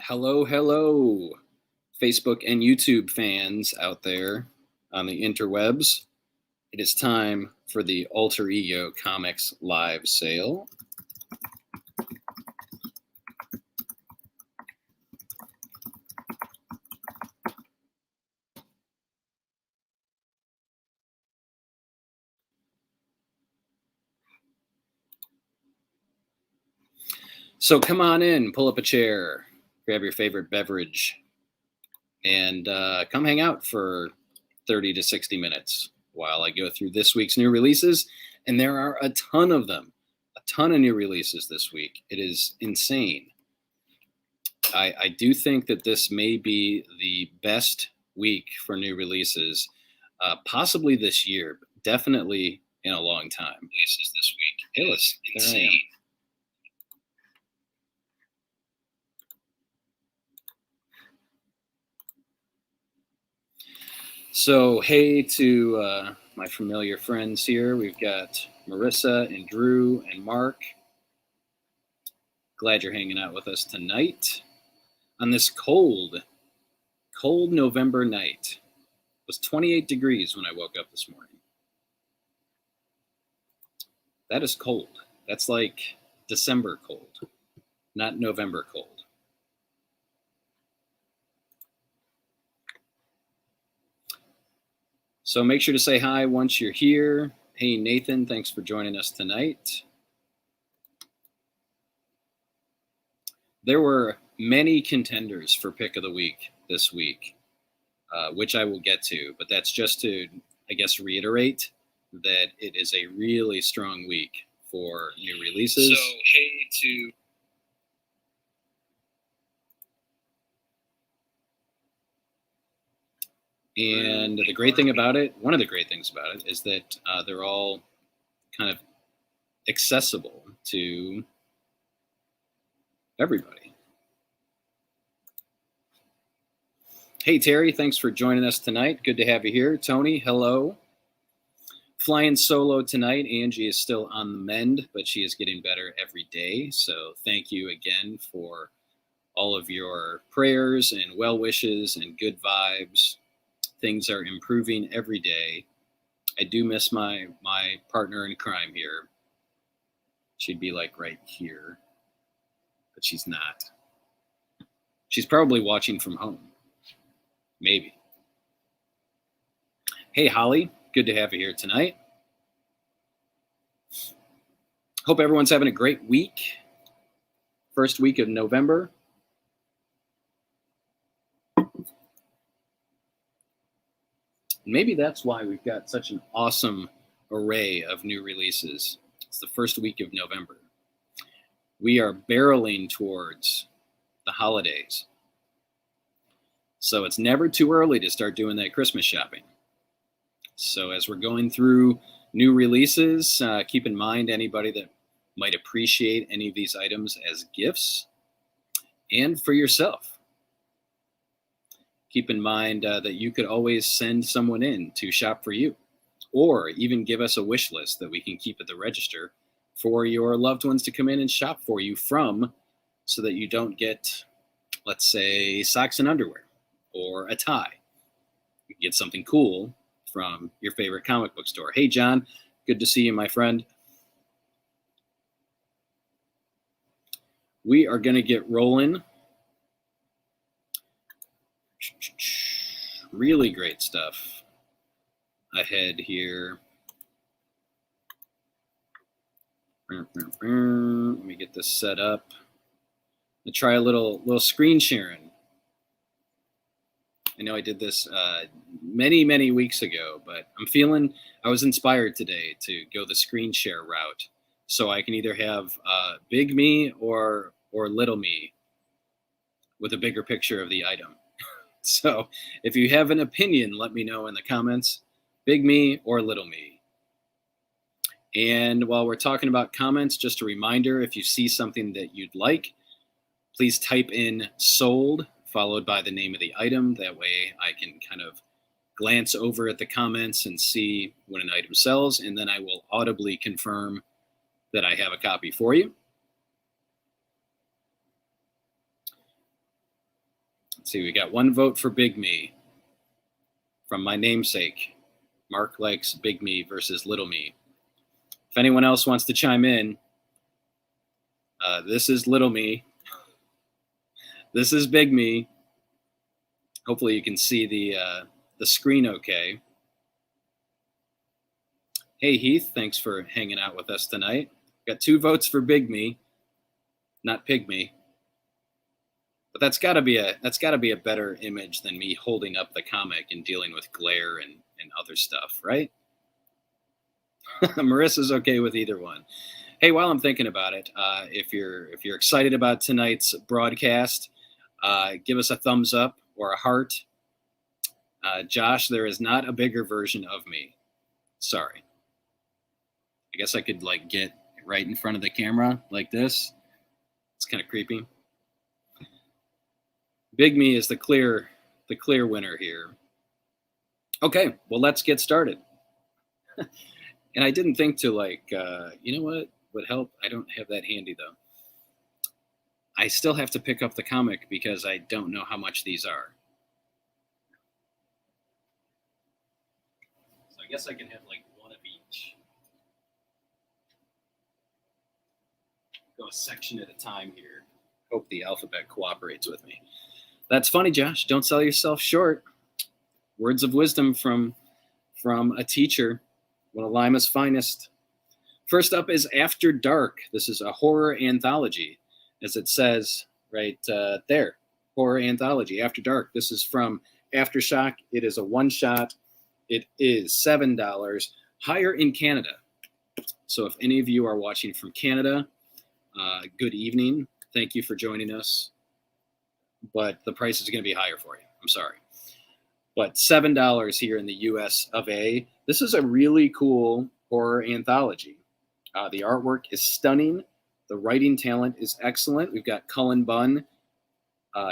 Hello, hello, Facebook and YouTube fans out there on the interwebs. It is time for the Alter Ego Comics live sale. So come on in, pull up a chair, grab your favorite beverage, and come hang out for 30 to 60 minutes while I go through this week's new releases. And there are a ton of them, a ton of new releases this week. It is insane. I do think that this may be the best week for new releases, possibly this year, but definitely in a long time. Releases this week. It was insane. So, hey to my familiar friends here. We've got Marissa and Drew and Marc. Glad you're hanging out with us tonight on this cold November night. It was 28 degrees when I woke up this morning. That is cold. That's like December cold, not November cold. So make sure to say hi once you're here. Hey, Nathan, thanks for joining us tonight. There were many contenders for Pick of the Week this week, which I will get to, but that's just to, I guess, reiterate that it is a really strong week for new releases. So, hey to... And the great thing about it, one of the great things about it, is that they're all kind of accessible to everybody. Hey, Terry, thanks for joining us tonight. Good to have you here. Tony, hello. Flying solo tonight. Angie is still on the mend, but she is getting better every day. So thank you again for all of your prayers and well wishes and good vibes. Things are improving every day. I do miss my partner in crime here. She'd be like right here, but she's not. She's probably watching from home. Maybe. Hey, Holly, good to have you here tonight. Hope everyone's having a great week. First week of November. Maybe that's why we've got such an awesome array of new releases. It's the first week of November. We are barreling towards the holidays. So it's never too early to start doing that Christmas shopping. So as we're going through new releases, keep in mind anybody that might appreciate any of these items as gifts and for yourself. Keep in mind that you could always send someone in to shop for you, or even give us a wish list that we can keep at the register for your loved ones to come in and shop for you from, so that you don't get, let's say, socks and underwear or a tie. You can get something cool from your favorite comic book store. Hey, John, good to see you, my friend. We are going to get rolling. Really great stuff ahead here. Let me get this set up. I'll try a little screen sharing. I know I did this many weeks ago, but I was inspired today to go the screen share route, so I can either have big me or little me with a bigger picture of the item. So if you have an opinion, let me know in the comments, big me or little me. And while we're talking about comments, just a reminder, if you see something that you'd like, please type in sold, followed by the name of the item. That way I can kind of glance over at the comments and see when an item sells, and then I will audibly confirm that I have a copy for you. Let's see, we got one vote for Big Me from my namesake. Mark likes Big Me versus Little Me. If anyone else wants to chime in, this is Little Me. This is Big Me. Hopefully you can see the screen okay. Hey Heath, thanks for hanging out with us tonight. Got 2 votes for Big Me, not Pig Me. But that's got to be a better image than me holding up the comic and dealing with glare and other stuff, right? Marissa's okay with either one. Hey, while I'm thinking about it, if you're excited about tonight's broadcast, give us a thumbs up or a heart. Josh, there is not a bigger version of me. Sorry. I guess I could like get right in front of the camera like this. It's kind of creepy. Big Me is the clear winner here. Okay, well, let's get started. And I didn't think to you know what would help? I don't have that handy though. I still have to pick up the comic because I don't know how much these are. So I guess I can have like one of each. Go a section at a time here. Hope the alphabet cooperates with me. That's funny, Josh. Don't sell yourself short. Words of wisdom from a teacher, one of Lima's finest. First up is After Dark. This is a horror anthology, as it says right there. Horror anthology, After Dark. This is from Aftershock. It is a one-shot. It is $7. Higher in Canada. So if any of you are watching from Canada, good evening. Thank you for joining us. But the price is going to be higher for you. I'm sorry. But $7 here in the US of A. This is a really cool horror anthology. The artwork is stunning. The writing talent is excellent. We've got Cullen Bunn.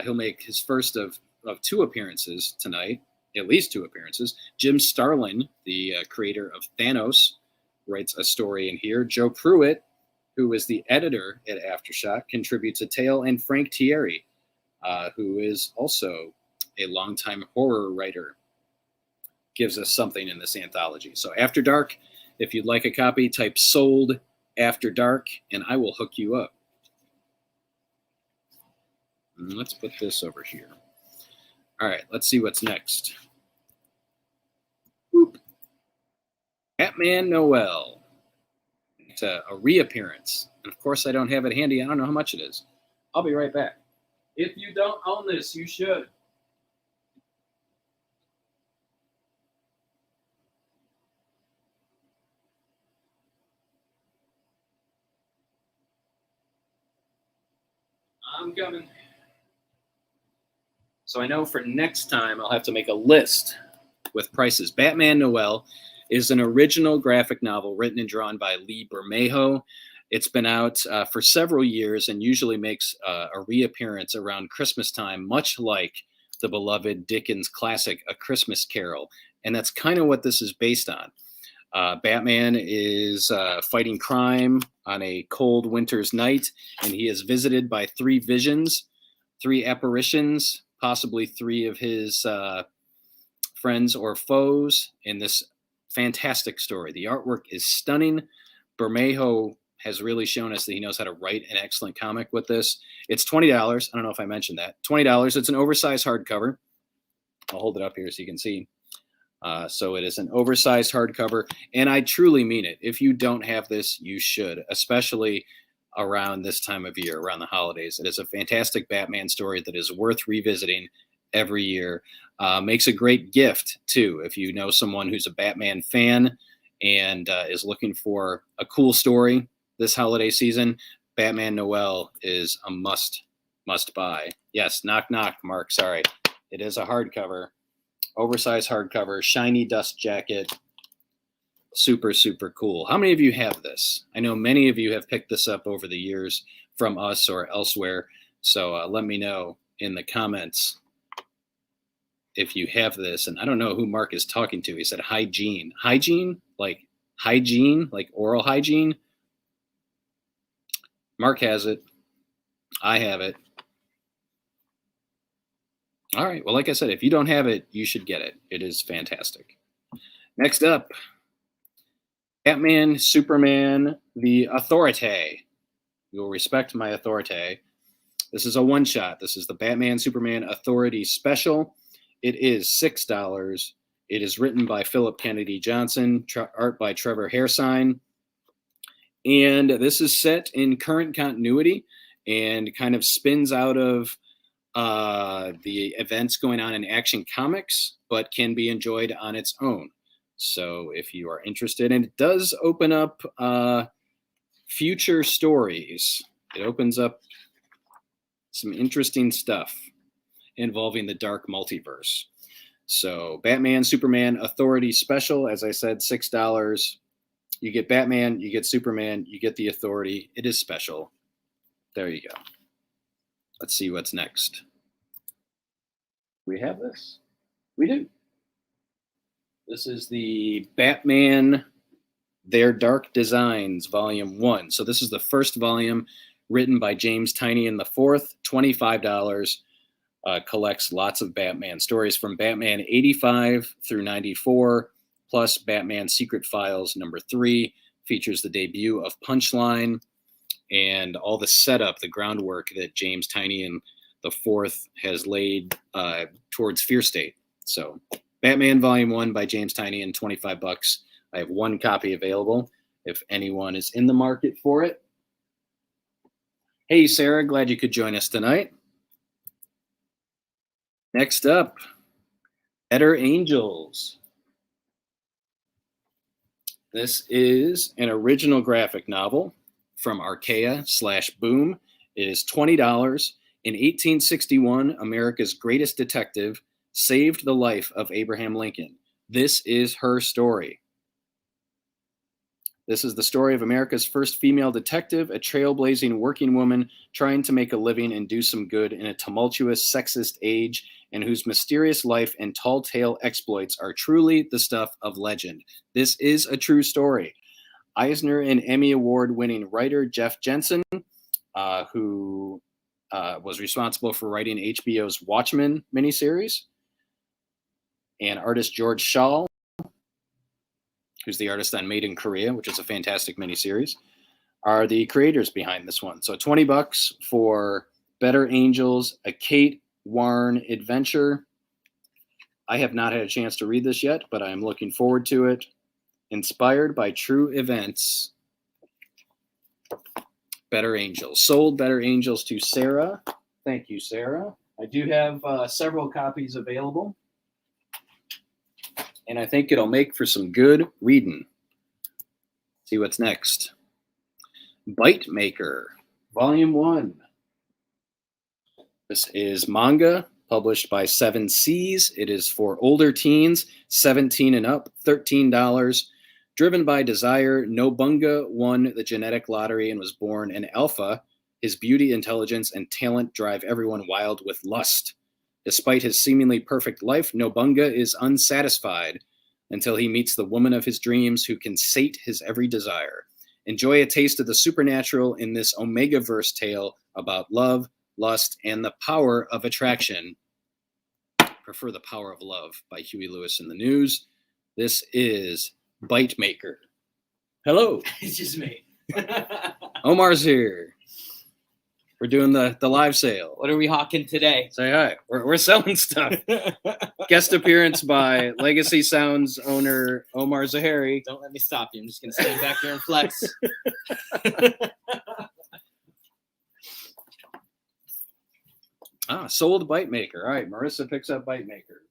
He'll make his first of 2 appearances tonight, at least 2 appearances. Jim Starlin, the creator of Thanos, writes a story in here. Joe Pruitt, who is the editor at Aftershock, contributes a tale, and Frank Thierry, who is also a longtime horror writer, gives us something in this anthology. So After Dark, if you'd like a copy, type sold After Dark, and I will hook you up. And let's put this over here. All right, let's see what's next. Whoop. Batman Noel. It's a reappearance. And of course, I don't have it handy. I don't know how much it is. I'll be right back. If you don't own this, you should. I'm coming. So I know for next time I'll have to make a list with prices. Batman Noel is an original graphic novel written and drawn by Lee Bermejo. It's been out for several years and usually makes a reappearance around Christmas time, much like the beloved Dickens classic A Christmas Carol. And that's kind of what this is based on. Batman is fighting crime on a cold winter's night, and he is visited by 3 visions, 3 apparitions, possibly 3 of his friends or foes in this fantastic story. The artwork is stunning. Bermejo has really shown us that he knows how to write an excellent comic with this. It's $20. I don't know if I mentioned that. $20. It's an oversized hardcover. I'll hold it up here so you can see. So it is an oversized hardcover, and I truly mean it. If you don't have this, you should, especially around this time of year, around the holidays. It is a fantastic Batman story that is worth revisiting every year. Makes a great gift, too, if you know someone who's a Batman fan and is looking for a cool story this holiday season. Batman Noel is a must buy. Yes, knock, knock, Mark. Sorry. It is a hardcover. Oversized hardcover, shiny dust jacket, super, super cool. How many of you have this? I know many of you have picked this up over the years from us or elsewhere, so let me know in the comments if you have this. And I don't know who Mark is talking to. He said hygiene. Hygiene? Like hygiene? Like oral hygiene? Mark has it. I have it. All right. Well, like I said, if you don't have it, you should get it. It is fantastic. Next up, Batman, Superman, The Authority. You'll respect my authority. This is a one-shot. This is the Batman, Superman Authority Special. It is $6. It is written by Philip Kennedy Johnson, art by Trevor Hairsine. And this is set in current continuity and kind of spins out of the events going on in Action Comics, but can be enjoyed on its own. So if you are interested, and it does open up future stories. It opens up some interesting stuff involving the dark multiverse. So Batman, Superman Authority Special, as I said, $6. You get Batman, you get Superman, you get the Authority. It is special. There you go. Let's see what's next. We have this. We do. This is the Batman, Their Dark Designs, Volume 1. So this is the first volume written by James Tynion IV, $25. Collects lots of Batman stories from Batman 85 through 94, plus Batman Secret Files number 3, features the debut of Punchline and all the setup, the groundwork that James Tynion IV has laid towards Fear State. So Batman Volume 1 by James Tynion, $25. I have one copy available if anyone is in the market for it. Hey, Sarah, glad you could join us tonight. Next up, Better Angels. This is an original graphic novel from Archaea/Boom. It is $20. In 1861, America's greatest detective saved the life of Abraham Lincoln. This is her story. This is the story of America's first female detective, a trailblazing working woman trying to make a living and do some good in a tumultuous, sexist age, and whose mysterious life and tall tale exploits are truly the stuff of legend. This is a true story. Eisner and Emmy Award-winning writer Jeff Jensen, who was responsible for writing HBO's Watchmen miniseries, and artist George Schall, who's the artist on Made in Korea, which is a fantastic miniseries, are the creators behind this one. So $20 for Better Angels, a Kate Warren adventure. I have not had a chance to read this yet, but I'm looking forward to it. Inspired by true events. Better Angels. Sold Better Angels to Sarah. Thank you, Sarah. I do have several copies available, and I think it'll make for some good reading. See what's next. Bite Maker, Volume 1. This is manga published by Seven Seas. It is for older teens, 17 and up, $13. Driven by desire, Nobunga won the genetic lottery and was born an alpha. His beauty, intelligence, and talent drive everyone wild with lust. Despite his seemingly perfect life, Nobunga is unsatisfied until he meets the woman of his dreams who can sate his every desire. Enjoy a taste of the supernatural in this Omega-verse tale about love, lust, and the power of attraction. Prefer the Power of Love by Huey Lewis in the News. This is Bite Maker. Hello. It's just me. Omar's here. We're doing the live sale. What are we hawking today? Say hi. We're selling stuff. Guest appearance by Legacy Sounds owner Omar Zahari. Don't let me stop you. I'm just going to stand back there and flex. Sold Bite Maker. All right, Marissa picks up Bite Maker.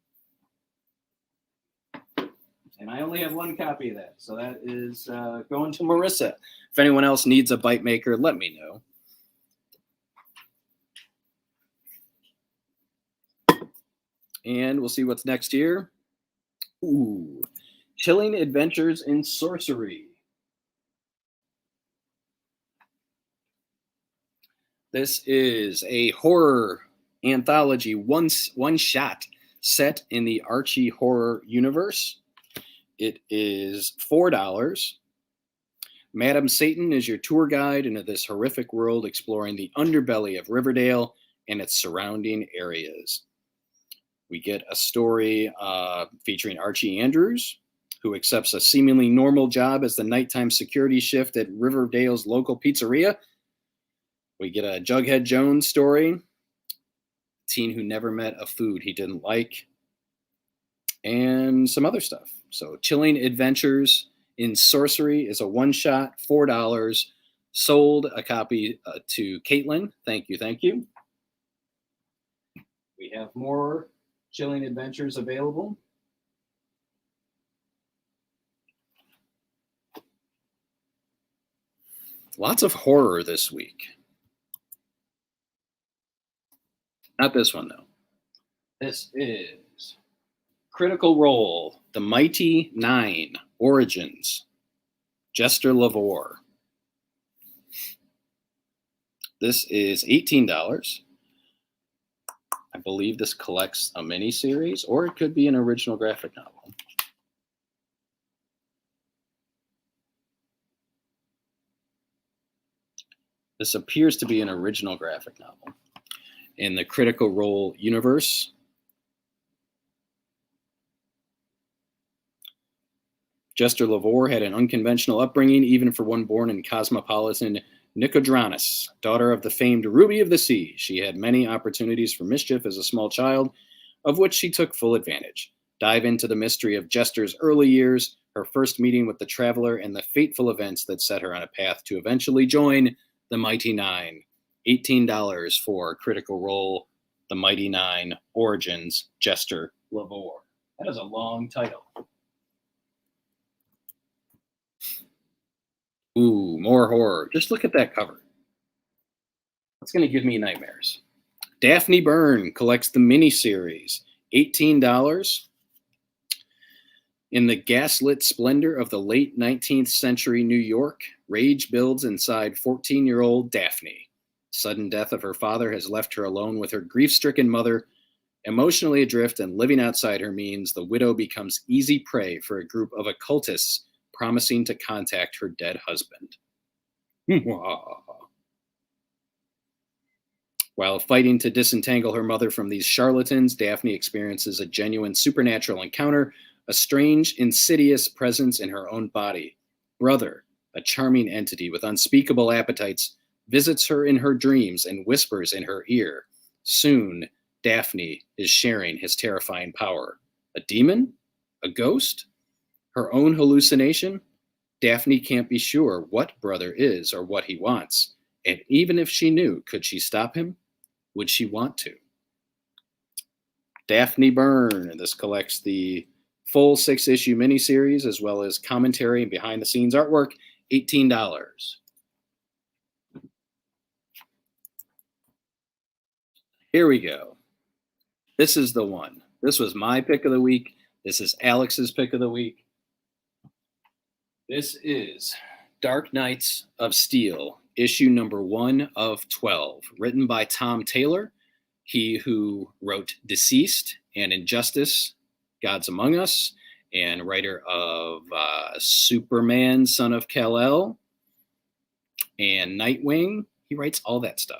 And I only have one copy of that, so that is going to Marissa. If anyone else needs a Bite Maker, let me know. And we'll see what's next here. Ooh, Chilling Adventures in Sorcery. This is a horror anthology one shot set in the Archie horror universe. It is $4. Madam Satan is your tour guide into this horrific world, exploring the underbelly of Riverdale and its surrounding areas. We get a story featuring Archie Andrews, who accepts a seemingly normal job as the nighttime security shift at Riverdale's local pizzeria. We get a Jughead Jones story, teen who never met a food he didn't like, and some other stuff. So Chilling Adventures in Sorcery is a one-shot, $4. Sold a copy to Caitlin. Thank you, thank you. We have more Chilling Adventures available. Lots of horror this week. Not this one, though. This is Critical Role, The Mighty Nine, Origins, Jester Lavore. This is $18. I believe this collects a miniseries, or it could be an original graphic novel. This appears to be an original graphic novel in the Critical Role universe. Jester Lavore had an unconventional upbringing, even for one born in cosmopolitan Nicodranus, daughter of the famed Ruby of the Sea. She had many opportunities for mischief as a small child, of which she took full advantage. Dive into the mystery of Jester's early years, her first meeting with the Traveler, and the fateful events that set her on a path to eventually join the Mighty Nine. $18 for Critical Role, The Mighty Nine, Origins, Jester Lavore. That is a long title. Ooh, more horror. Just look at that cover. That's going to give me nightmares. Daphne Byrne collects the miniseries. $18. In the gaslit splendor of the late 19th century New York, rage builds inside 14-year-old Daphne. Sudden death of her father has left her alone with her grief-stricken mother. Emotionally adrift and living outside her means, the widow becomes easy prey for a group of occultists promising to contact her dead husband. While fighting to disentangle her mother from these charlatans, Daphne experiences a genuine supernatural encounter, a strange, insidious presence in her own body. Brother, a charming entity with unspeakable appetites, visits her in her dreams and whispers in her ear. Soon, Daphne is sharing his terrifying power. A demon? A ghost? Her own hallucination? Daphne can't be sure what brother is or what he wants. And even if she knew, could she stop him? Would she want to? Daphne Byrne. This collects the full 6-issue miniseries as well as commentary and behind-the-scenes artwork. $18. Here we go. This is the one. This was my pick of the week. This is Alex's pick of the week. This is Dark Knights of Steel, issue number 1 of 12, written by Tom Taylor, he who wrote Deceased and Injustice, Gods Among Us, and writer of Superman, Son of Kal-El, and Nightwing. He writes all that stuff.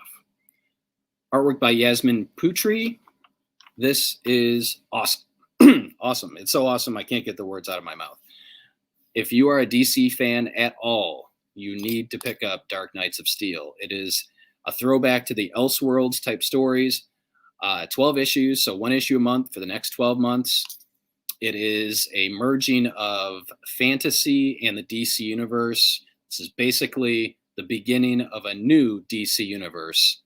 Artwork by Yasmin Putri. This is awesome. Awesome. It's so awesome I can't get the words out of my mouth. If you are a DC fan at all, you need to pick up Dark Knights of Steel. It is a throwback to the Elseworlds type stories. 12 issues, so 1 issue a month for the next 12 months. It is a merging of fantasy and the DC universe. This is basically the beginning of a new DC universe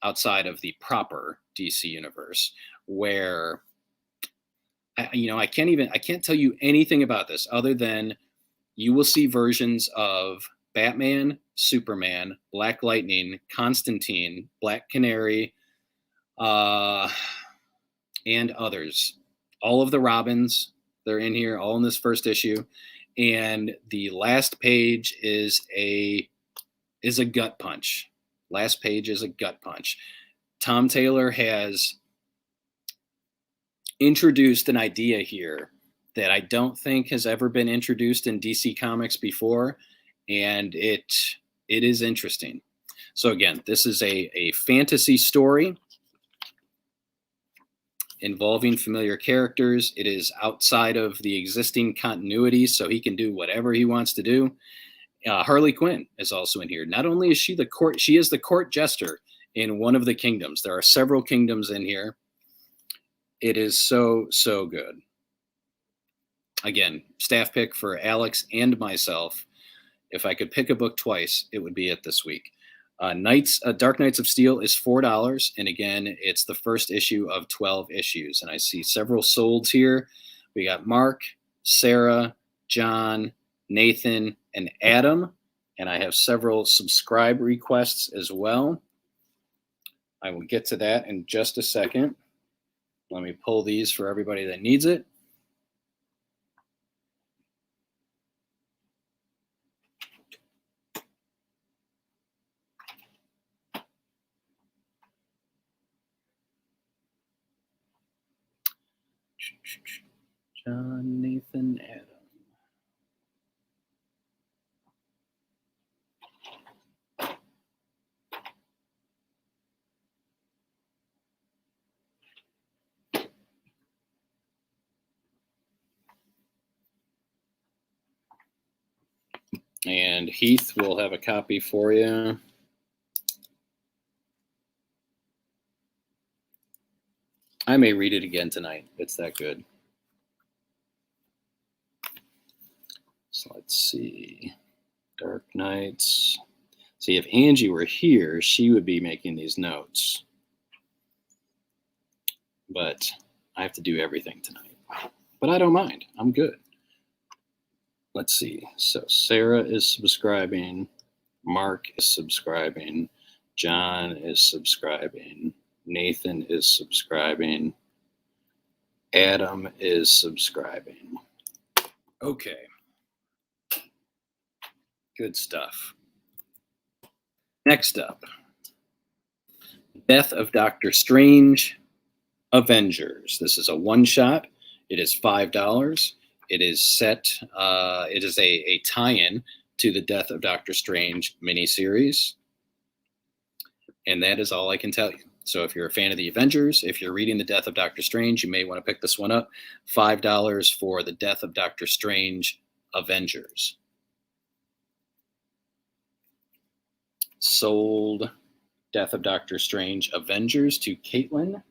outside of the proper DC universe, where I can't tell you anything about this other than you will see versions of Batman, Superman, Black Lightning, Constantine, Black Canary, and others. All of the Robins, they're in here, all in this first issue. And the last page is a gut punch. Last page is a gut punch. Tom Taylor has introduced an idea here that I don't think has ever been introduced in DC Comics before, and it is interesting. So again, this is a fantasy story involving familiar characters. It is outside of the existing continuity, so he can do whatever he wants to do. Harley Quinn is also in here. Not only is she the court, she is the court jester in one of the kingdoms. There are several kingdoms in here. It is so, so good. Again, staff pick for Alex and myself. If I could pick a book twice, it would be it this week. Dark Knights of Steel is $4, and again, it's the first issue of 12 issues. And I see several solds here. We got Mark, Sarah, John, Nathan, and Adam, and I have several subscribe requests as well. I will get to that in just a second. Let me pull these for everybody that needs it. John, Nathan, Adam. And Heath will have a copy for you. I may read it again tonight. It's that good. So let's see. Dark Knights. See, if Angie were here, she would be making these notes. But I have to do everything tonight. But I don't mind. I'm good. Let's see. So Sarah is subscribing. Mark is subscribing. John is subscribing. Nathan is subscribing. Adam is subscribing. Okay. Good stuff. Next up, Death of Doctor Strange, Avengers. This is a one-shot. It is $5. It is set. It is a tie-in to the Death of Doctor Strange miniseries, and that is all I can tell you. So if you're a fan of the Avengers, if you're reading the Death of Doctor Strange, you may want to pick this one up. $5 for the Death of Doctor Strange, Avengers. Sold Death of Doctor Strange, Avengers to Caitlin.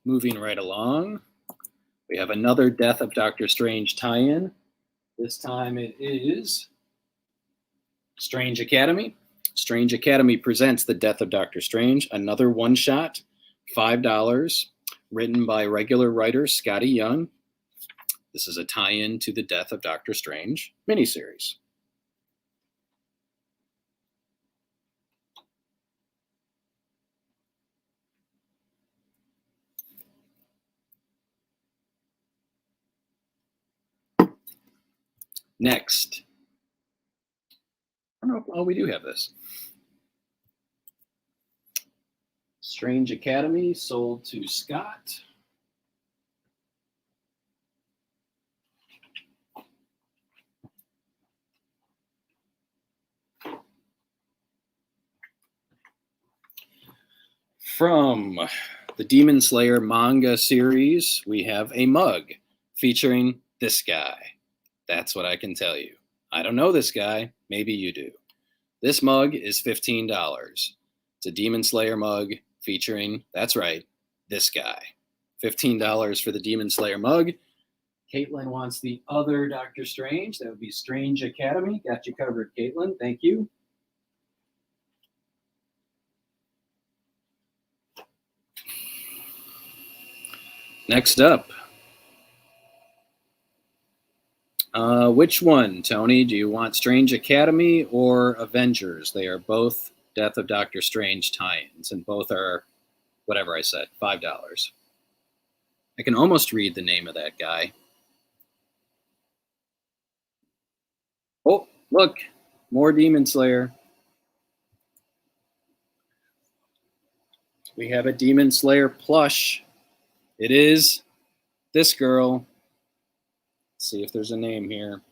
Moving right along, we have another Death of Doctor Strange tie-in. This time it is Strange Academy. Strange Academy presents The Death of Doctor Strange, another one-shot, $5, written by regular writer Scotty Young. This is a tie-in to the Death of Doctor Strange miniseries. Next. I don't know. Oh, we do have this. Strange Academy sold to Scott. From the Demon Slayer manga series, we have a mug featuring this guy. That's what I can tell you. I don't know this guy. Maybe you do. This mug is $15. It's a Demon Slayer mug featuring, that's right, this guy. $15 for the Demon Slayer mug. Caitlin wants the other Doctor Strange. That would be Strange Academy. Got you covered, Caitlin. Thank you. Next up. Which one, Tony? Do you want Strange Academy or Avengers? They are both Death of Doctor Strange tie-ins, and both are, whatever I said, $5. I can almost read the name of that guy. Oh, look, more Demon Slayer. We have a Demon Slayer plush. It is this girl, Let's see if there's a name here.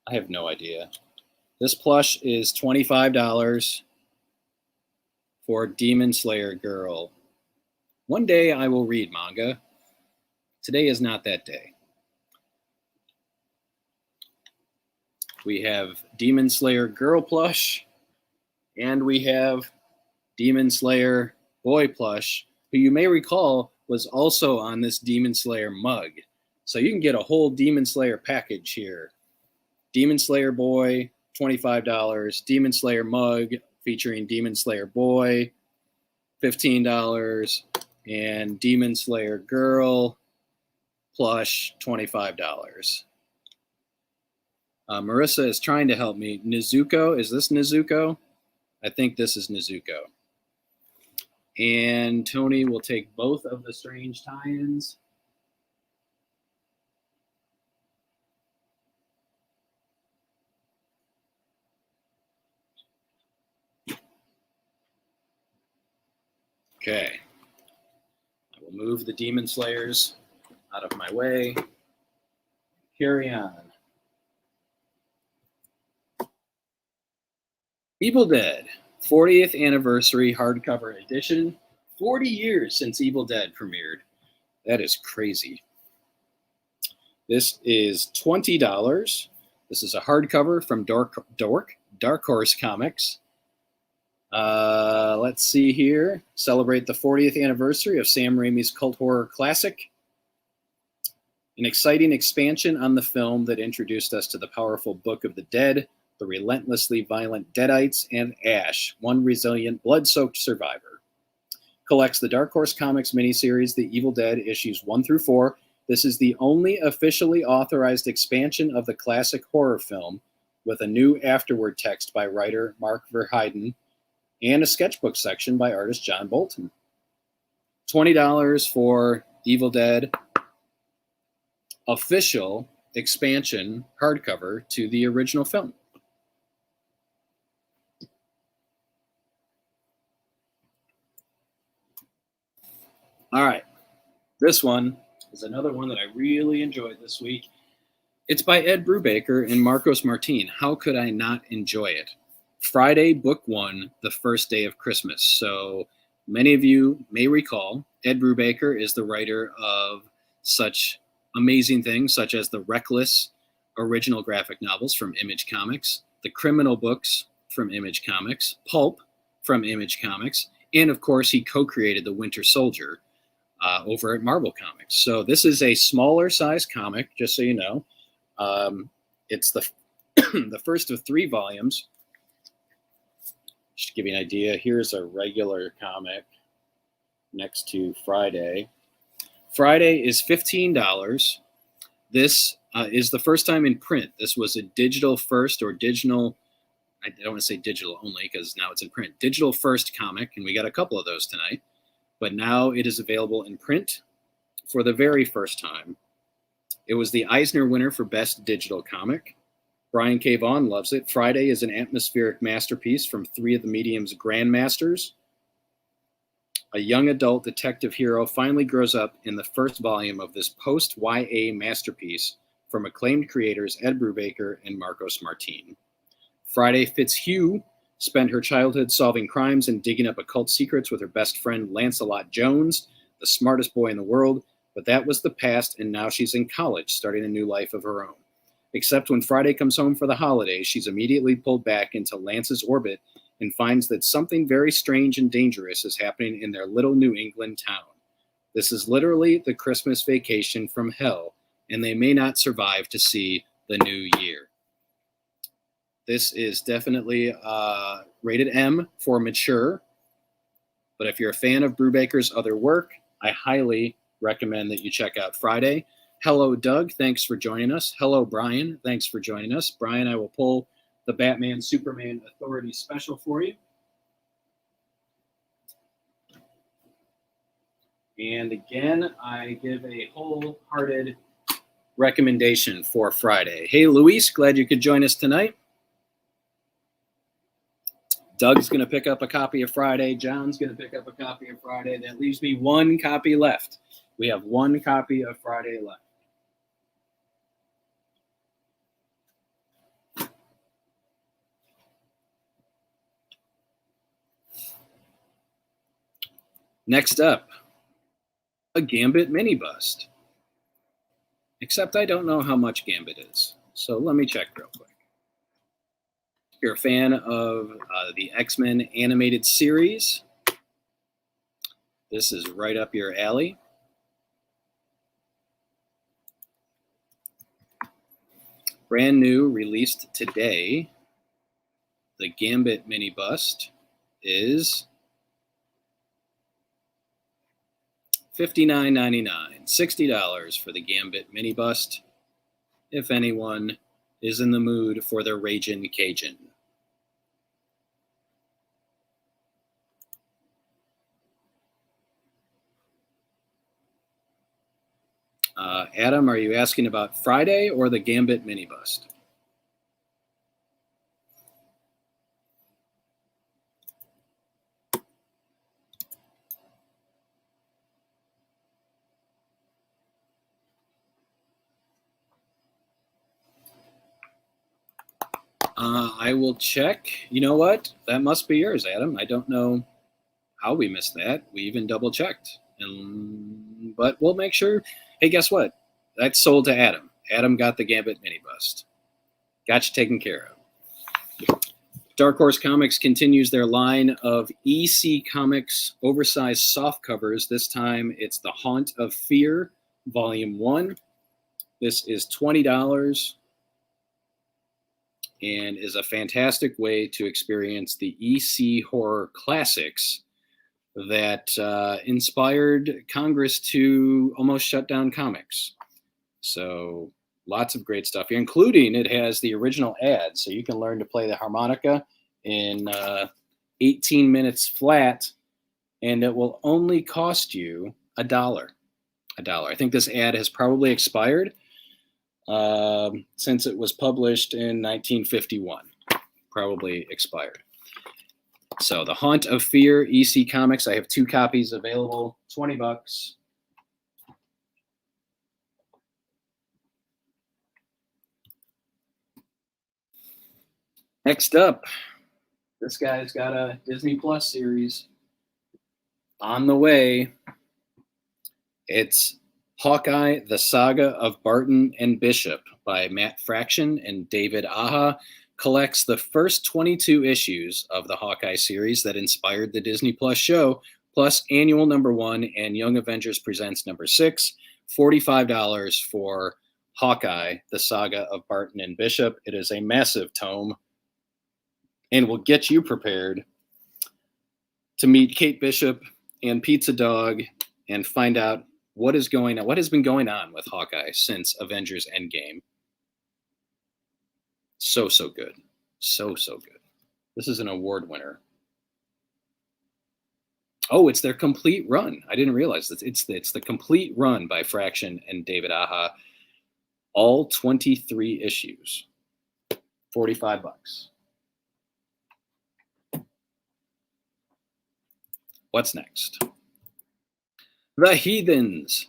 I have no idea. This plush is $25 for Demon Slayer Girl. One day I will read manga. Today is not that day. We have Demon Slayer Girl plush, and we have Demon Slayer Boy plush, who you may recall was also on this Demon Slayer mug. So you can get a whole Demon Slayer package here. Demon Slayer Boy, $25. Demon Slayer mug featuring Demon Slayer Boy, $15. And Demon Slayer Girl plush, $25. Marissa is trying to help me. Nezuko, is this Nezuko? I think this is Nezuko. And Tony will take both of the strange tie-ins. Okay. I will move the Demon Slayers out of my way. Carry on. Evil Dead, 40th anniversary hardcover edition. 40 years since Evil Dead premiered. That is crazy. This is $20. This is a hardcover from Dark Horse Comics. Let's see here. Celebrate the 40th anniversary of Sam Raimi's cult horror classic. An exciting expansion on the film that introduced us to the powerful Book of the Dead, the relentlessly violent Deadites, and Ash, one resilient, blood-soaked survivor. Collects the Dark Horse Comics miniseries, The Evil Dead, issues 1 through 4. This is the only officially authorized expansion of the classic horror film, with a new afterword text by writer Marc Verheiden and a sketchbook section by artist John Bolton. $20 for Evil Dead official expansion hardcover to the original film. All right, this one is another one that I really enjoyed this week. It's by Ed Brubaker and Marcos Martin. How could I not enjoy it? Friday, Book 1, The First Day of Christmas. So many of you may recall, Ed Brubaker is the writer of such amazing things such as the Reckless original graphic novels from Image Comics, the Criminal books from Image Comics, Pulp from Image Comics, and of course he co-created The Winter Soldier over at Marvel Comics. So this is a smaller size comic, just so you know. It's the the first of 3 volumes. Just to give you an idea, here's a regular comic next to Friday. Friday is $15. This is the first time in print. This was a digital first or digital, I don't want to say digital only because now it's in print, digital first comic, and we got a couple of those tonight. But now it is available in print for the very first time. It was the Eisner winner for Best Digital Comic. Brian K. Vaughan loves it. Friday is an atmospheric masterpiece from 3 of the medium's grandmasters. A young adult detective hero finally grows up in the first volume of this post-YA masterpiece from acclaimed creators Ed Brubaker and Marcos Martin. Friday Fitzhugh spent her childhood solving crimes and digging up occult secrets with her best friend Lancelot Jones, the smartest boy in the world, but that was the past, and now she's in college, starting a new life of her own. Except when Friday comes home for the holidays, she's immediately pulled back into Lance's orbit and finds that something very strange and dangerous is happening in their little New England town. This is literally the Christmas vacation from hell, and they may not survive to see the new year. This is definitely rated M for mature, but if you're a fan of Brubaker's other work, I highly recommend that you check out Friday. Hello, Doug. Thanks for joining us. Hello, Brian. Thanks for joining us. Brian, I will pull the Batman Superman Authority special for you. And again, I give a wholehearted recommendation for Friday. Hey, Luis, glad you could join us tonight. Doug's going to pick up a copy of Friday. John's going to pick up a copy of Friday. That leaves me 1 copy left. We have 1 copy of Friday left. Next up, a Gambit mini bust. Except I don't know how much Gambit is. So let me check real quick. If you're a fan of the X-Men animated series, this is right up your alley. Brand new, released today, the Gambit mini bust is $59.99, $60 for the Gambit mini bust, if anyone is in the mood for the Ragin' Cajun. Adam, are you asking about Friday or the Gambit mini bust? I will check. You know what? That must be yours, Adam. I don't know how we missed that. We even double checked. But we'll make sure. Hey, guess what? That's sold to Adam. Adam got the Gambit mini bust. Got you taken care of. Dark Horse Comics continues their line of EC Comics oversized soft covers. This time it's The Haunt of Fear, Volume 1. This is $20 and is a fantastic way to experience the EC horror classics that inspired Congress to almost shut down comics. So lots of great stuff here, including it has the original ad, so you can learn to play the harmonica in 18 minutes flat, and it will only cost you $1. I think this ad has probably expired since it was published in 1951. Probably expired. So The Haunt of Fear, EC Comics. I have 2 copies available, $20. Next up, this guy's got a Disney Plus series on the way. It's Hawkeye, The Saga of Barton and Bishop by Matt Fraction and David Aja. Collects the first 22 issues of the Hawkeye series that inspired the Disney Plus show, plus annual #1 and Young Avengers Presents #6, $45 for Hawkeye, The Saga of Barton and Bishop. It is a massive tome and will get you prepared to meet Kate Bishop and Pizza Dog and find out what has been going on with Hawkeye since Avengers Endgame. So good. So good. This is an award winner. Oh, it's their complete run. I didn't realize that. It's the complete run by Fraction and David Aja. All 23 issues. $45. What's next? The Heathens.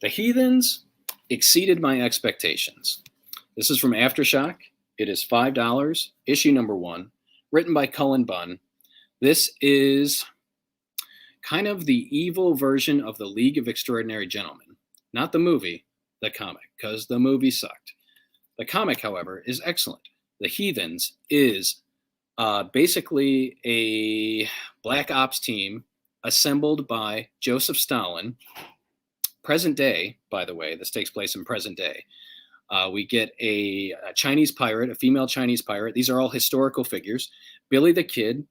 The Heathens exceeded my expectations. This is from Aftershock. It is $5, issue #1, written by Cullen Bunn. This is kind of the evil version of the League of Extraordinary Gentlemen. Not the movie, the comic, because the movie sucked. The comic, however, is excellent. The Heathens is basically a black ops team assembled by Joseph Stalin. Present day, by the way, this takes place in present day. We get a Chinese pirate, a female Chinese pirate. These are all historical figures. Billy the Kid,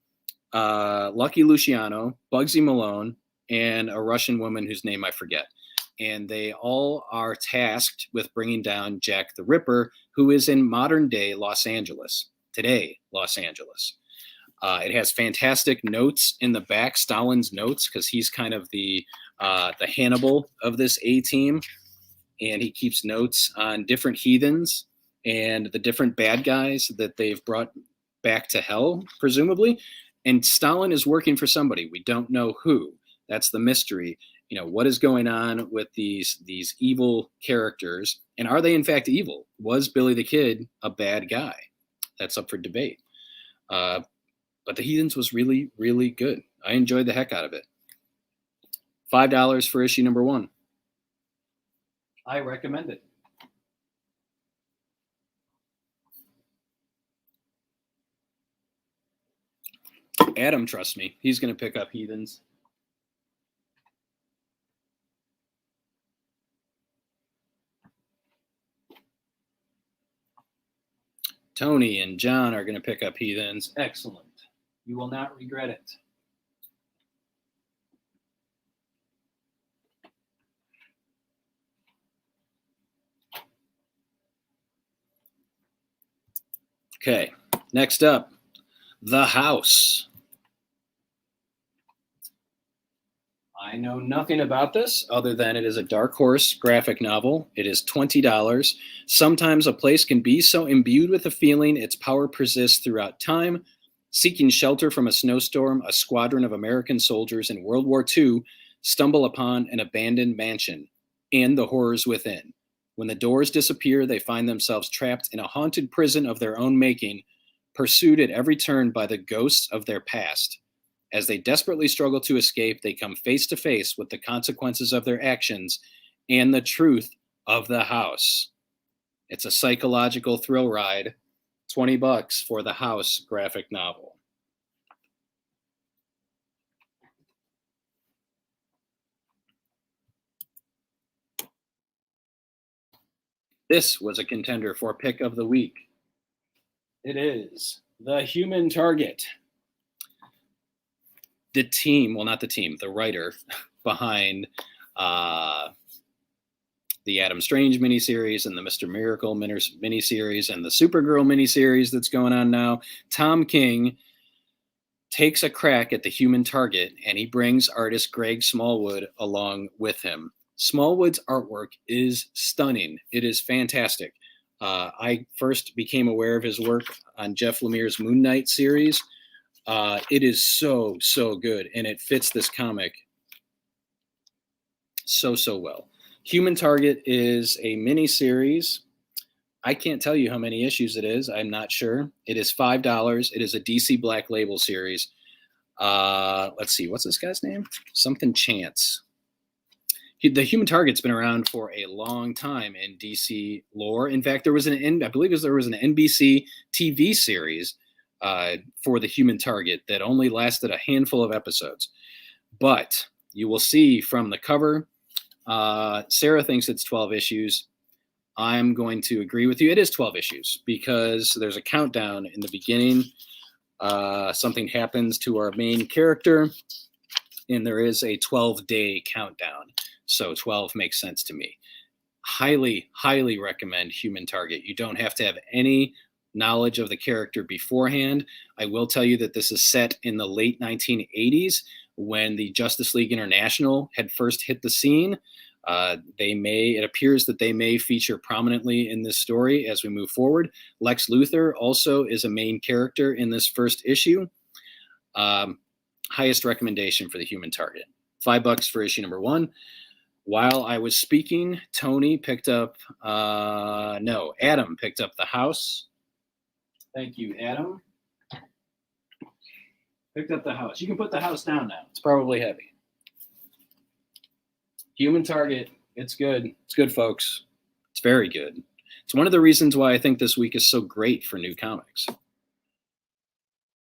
Lucky Luciano, Bugsy Malone, and a Russian woman whose name I forget. And they all are tasked with bringing down Jack the Ripper, who is in modern day Los Angeles. Today, Los Angeles. It has fantastic notes in the back, Stalin's notes, because he's kind of the Hannibal of this A-team. And he keeps notes on different heathens and the different bad guys that they've brought back to hell, presumably. And Stalin is working for somebody. We don't know who. That's the mystery. You know, what is going on with these evil characters? And are they in fact evil? Was Billy the Kid a bad guy? That's up for debate. But the Heathens was really, really good. I enjoyed the heck out of it. $5 for issue number 1. I recommend it. Adam, trust me, he's going to pick up Heathens. Tony and John are going to pick up Heathens. Excellent. You will not regret it. Okay, next up, The House. I know nothing about this other than it is a Dark Horse graphic novel. It is $20. Sometimes a place can be so imbued with a feeling its power persists throughout time. Seeking shelter from a snowstorm, a squadron of American soldiers in World War II stumble upon an abandoned mansion and the horrors within. When the doors disappear, they find themselves trapped in a haunted prison of their own making, pursued at every turn by the ghosts of their past. As they desperately struggle to escape, they come face to face with the consequences of their actions and the truth of the house. It's a psychological thrill ride. $20 for The House graphic novel. This was a contender for pick of the week. It is The Human Target. The team, well, not the team, the writer behind the Adam Strange miniseries and the Mr. Miracle miniseries and the Supergirl miniseries that's going on now, Tom King takes a crack at The Human Target, and he brings artist Greg Smallwood along with him. Smallwood's artwork is stunning. It is fantastic. I first became aware of his work on Jeff Lemire's Moon Knight series. It is so good, and it fits this comic so well. Human Target is a mini series. I can't tell you how many issues it is. I'm not sure. It is $5. It is a DC Black Label series. Let's see. What's this guy's name? Something Chance. The Human Target's been around for a long time in DC lore. In fact, there was I believe there was an NBC TV series for the Human Target that only lasted a handful of episodes. But you will see from the cover, Sarah thinks it's 12 issues. I'm going to agree with you. It is 12 issues because there's a countdown in the beginning. Something happens to our main character, and there is a 12-day countdown. So 12 makes sense to me. Highly recommend Human Target. You don't have to have any knowledge of the character beforehand. I will tell you that this is set in the late 1980s when the Justice League International had first hit the scene. It appears that they may feature prominently in this story as we move forward. Lex Luthor also is a main character in this first issue. Highest recommendation for the Human Target. $5 for issue number 1. While I was speaking, Adam picked up The House. Thank you, Adam. Picked up The House. You can put The House down now. It's probably heavy. Human Target. It's good. It's good, folks. It's very good. It's one of the reasons why I think this week is so great for new comics.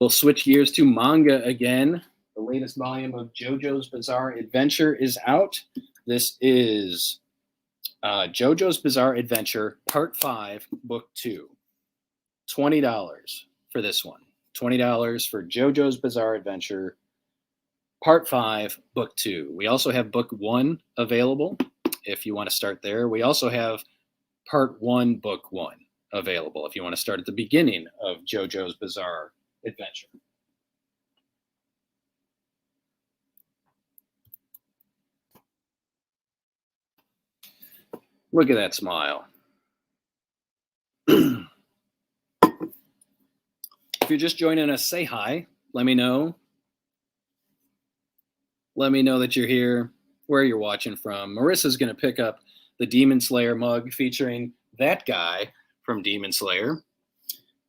We'll switch gears to manga again. The latest volume of Jojo's Bizarre Adventure is out. This is Jojo's Bizarre Adventure, Part 5, Book 2. $20 for this one. $20 for Jojo's Bizarre Adventure, Part 5, Book 2. We also have Book 1 available if you want to start there. We also have Part 1, Book 1 available if you want to start at the beginning of Jojo's Bizarre Adventure. Look at that smile. If you're just joining us, say hi. Let me know. Let me know that you're here, where you're watching from. Marissa's going to pick up the Demon Slayer mug featuring that guy from Demon Slayer.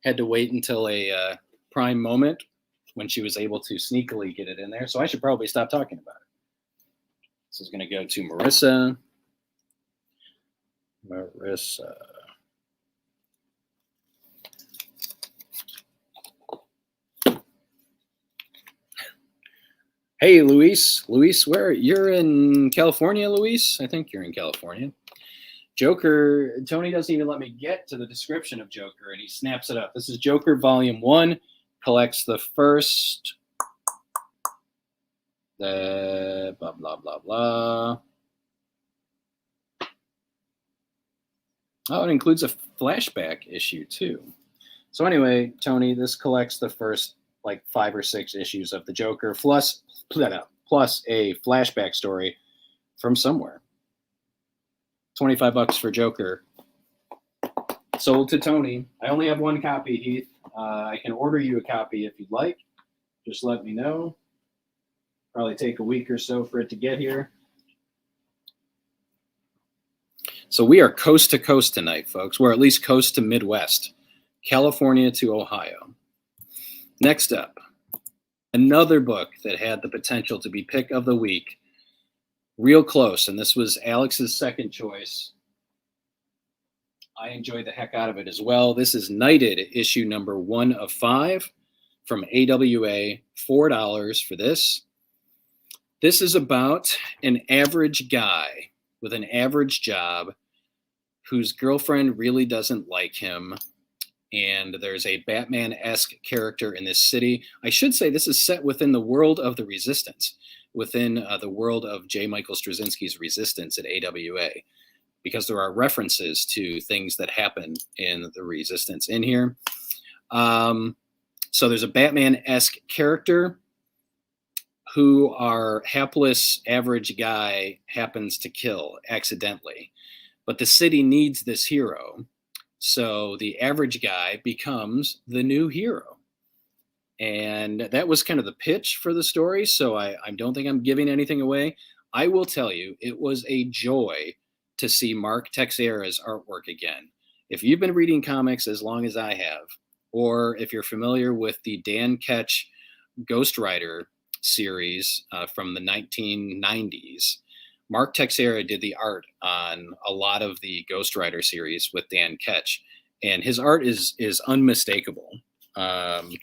Had to wait until a prime moment when she was able to sneakily get it in there. So I should probably stop talking about it. This is going to go to Marissa. Hey, Luis. Luis, where? You're in California, Luis? I think you're in California. Joker, Tony doesn't even let me get to the description of Joker, and he snaps it up. This is Joker Volume 1, collects the first, blah, blah, blah, blah. Oh, it includes a flashback issue, too. So anyway, Tony, this collects the first, like, 5 or 6 issues of the Joker, plus a flashback story from somewhere. $25 for Joker. Sold to Tony. I only have 1 copy, Heath. I can order you a copy if you'd like. Just let me know. Probably take a week or so for it to get here. So we are coast to coast tonight, folks. We're at least coast to Midwest. California to Ohio. Next up, another book that had the potential to be pick of the week. Real close, and this was Alex's second choice. I enjoyed the heck out of it as well. This is Knighted, issue number 1 of 5 from AWA, $4 for this. This is about an average guy with an average job whose girlfriend really doesn't like him, and there's a Batman-esque character in this city. I should say this is set within the world of the Resistance, within the world of J. Michael Straczynski's Resistance at AWA, because there are references to things that happen in the Resistance in here. So there's a Batman-esque character who our hapless average guy happens to kill accidentally. But the city needs this hero. So the average guy becomes the new hero. And that was kind of the pitch for the story. So I don't think I'm giving anything away. I will tell you, it was a joy to see Marc Texeira's artwork again. If you've been reading comics as long as I have, or if you're familiar with the Dan Ketch Ghost Rider series from the 1990s, Marc Texeira did the art on a lot of the Ghost Rider series with Dan Ketch, and his art is unmistakable. And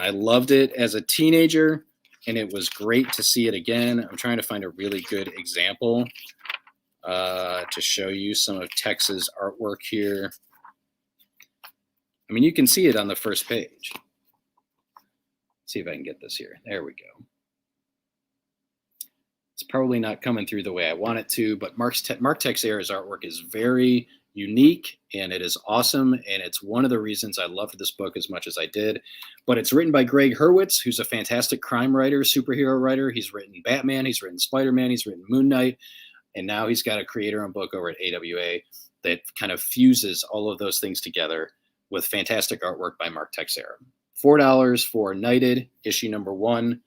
I loved it as a teenager, and it was great to see it again. I'm trying to find a really good example to show you some of Tex's artwork here. I mean, you can see it on the first page. Let's see if I can get this here. There we go. It's probably not coming through the way I want it to, but Marc Texeira's artwork is very unique, and it is awesome, and it's one of the reasons I loved this book as much as I did. But it's written by Greg Hurwitz, who's a fantastic crime writer, superhero writer. He's written Batman, he's written Spider-Man, he's written Moon Knight, and now he's got a creator-owned book over at AWA that kind of fuses all of those things together with fantastic artwork by Marc Texeira. $4 for Knighted, issue number 1,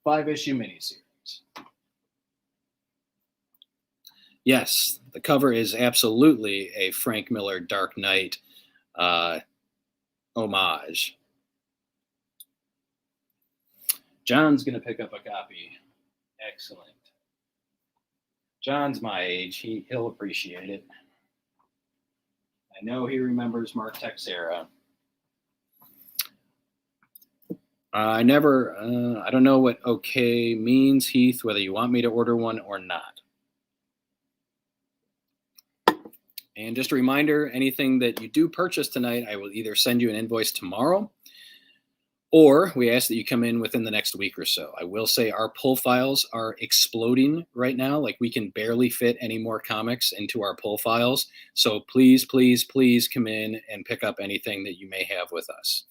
5-issue miniseries. Yes, the cover is absolutely a Frank Miller Dark Knight homage. John's going to pick up a copy. Excellent. John's my age. He'll appreciate it. I know he remembers Marc Texeira. I don't know what okay means, Heath, whether you want me to order one or not. And just a reminder, anything that you do purchase tonight, I will either send you an invoice tomorrow, or we ask that you come in within the next week or so. I will say our pull files are exploding right now. Like, we can barely fit any more comics into our pull files. So please, please, please come in and pick up anything that you may have with us.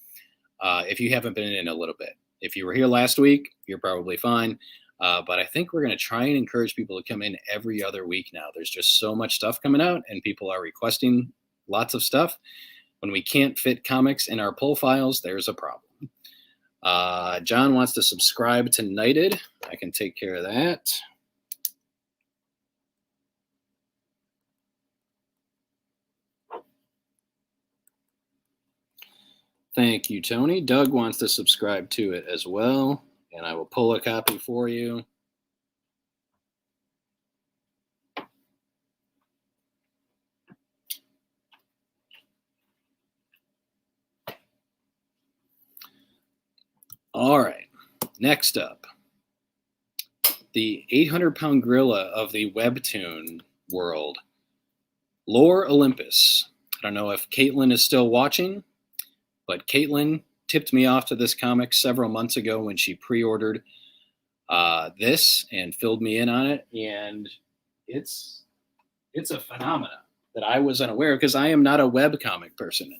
If you haven't been in a little bit. If you were here last week, you're probably fine. But I think we're going to try and encourage people to come in every other week now. There's just so much stuff coming out, and people are requesting lots of stuff. When we can't fit comics in our pull files, there's a problem. John wants to subscribe to Knighted. I can take care of that. Thank you, Tony. Doug wants to subscribe to it as well, and I will pull a copy for you. All right, next up, the 800-pound gorilla of the webtoon world, Lore Olympus. I don't know if Caitlin is still watching, but Caitlin tipped me off to this comic several months ago when she pre-ordered this and filled me in on it, and it's a phenomenon that I was unaware of because I am not a webcomic person.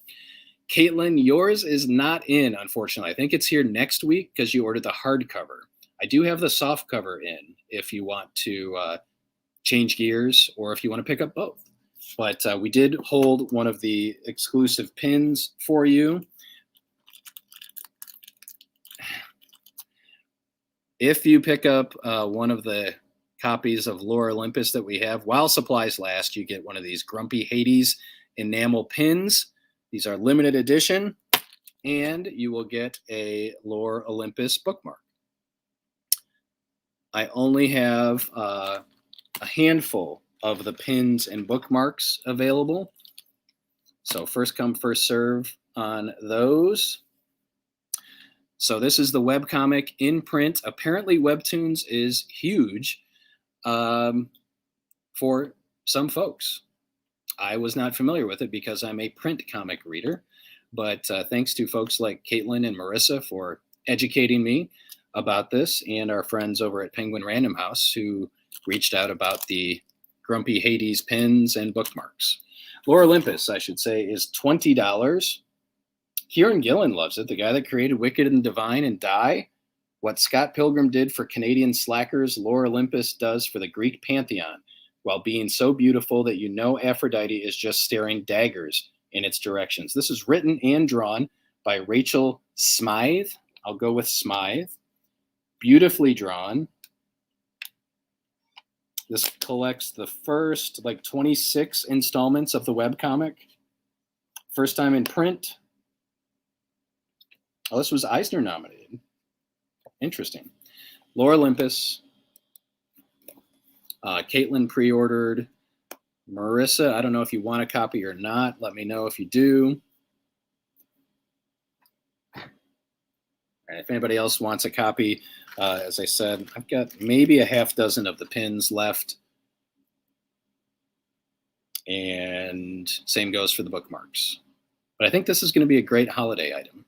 Caitlin, yours is not in, unfortunately. I think it's here next week because you ordered the hardcover. I do have the soft cover in if you want to change gears or if you want to pick up both. But we did hold one of the exclusive pins for you. If you pick up one of the copies of Lore Olympus that we have, while supplies last, you get one of these Grumpy Hades enamel pins. These are limited edition, and you will get a Lore Olympus bookmark. I only have a handful of the pins and bookmarks available. So first come, first serve on those. So this is the webcomic in print. Apparently Webtoons is huge for some folks. I was not familiar with it because I'm a print comic reader, but thanks to folks like Caitlin and Marissa for educating me about this, and our friends over at Penguin Random House who reached out about the Grumpy Hades pins and bookmarks. Lore Olympus, I should say, is $20. Kieran Gillen loves it, the guy that created Wicked and Divine and Die. What Scott Pilgrim did for Canadian slackers, Lore Olympus does for the Greek pantheon, while being so beautiful that you know Aphrodite is just staring daggers in its directions. This is written and drawn by Rachel Smythe. I'll go with Smythe. Beautifully drawn. This collects the first 26 installments of the webcomic. First time in print. Oh, this was Eisner nominated. Interesting. Lore Olympus. Caitlin pre-ordered. Marissa, I don't know if you want a copy or not. Let me know if you do. And if anybody else wants a copy, as I said, I've got maybe a half dozen of the pins left. And same goes for the bookmarks. But I think this is going to be a great holiday item.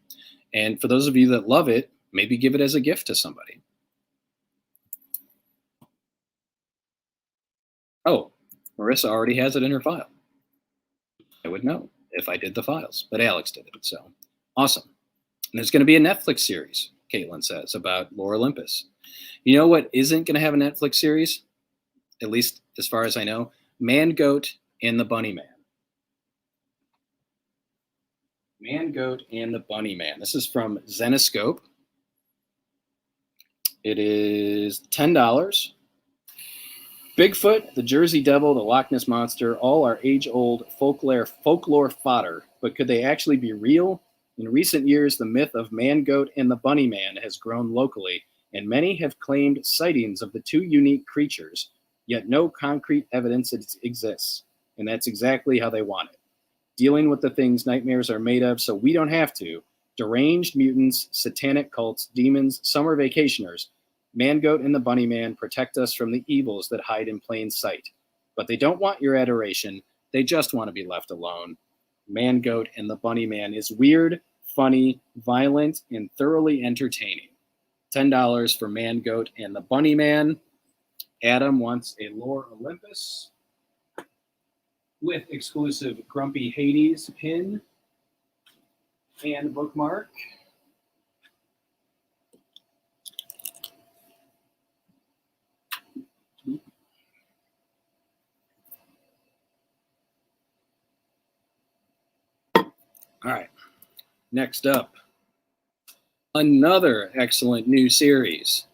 And for those of you that love it, maybe give it as a gift to somebody. Oh, Marissa already has it in her file. I would know if I did the files, but Alex did it, so awesome. And there's going to be a Netflix series, Caitlin says, about Lore Olympus. You know what isn't going to have a Netflix series? At least as far as I know, Man Goat and the Bunny Man. Man Goat and the Bunny Man. This is from Zenoscope. It is $10. Bigfoot, the Jersey Devil, the Loch Ness Monster, all are age-old folklore fodder. But could they actually be real? In recent years, the myth of Man Goat and the Bunny Man has grown locally, and many have claimed sightings of the two unique creatures, yet no concrete evidence exists. And that's exactly how they want it. Dealing with the things nightmares are made of so we don't have to. Deranged mutants, satanic cults, demons, summer vacationers. Man Goat and the Bunny Man protect us from the evils that hide in plain sight. But they don't want your adoration. They just want to be left alone. Man Goat and the Bunny Man is weird, funny, violent, and thoroughly entertaining. $10 for Man Goat and the Bunny Man. Adam wants a Lore Olympus with exclusive Grumpy Hades pin and bookmark. All right, next up, another excellent new series,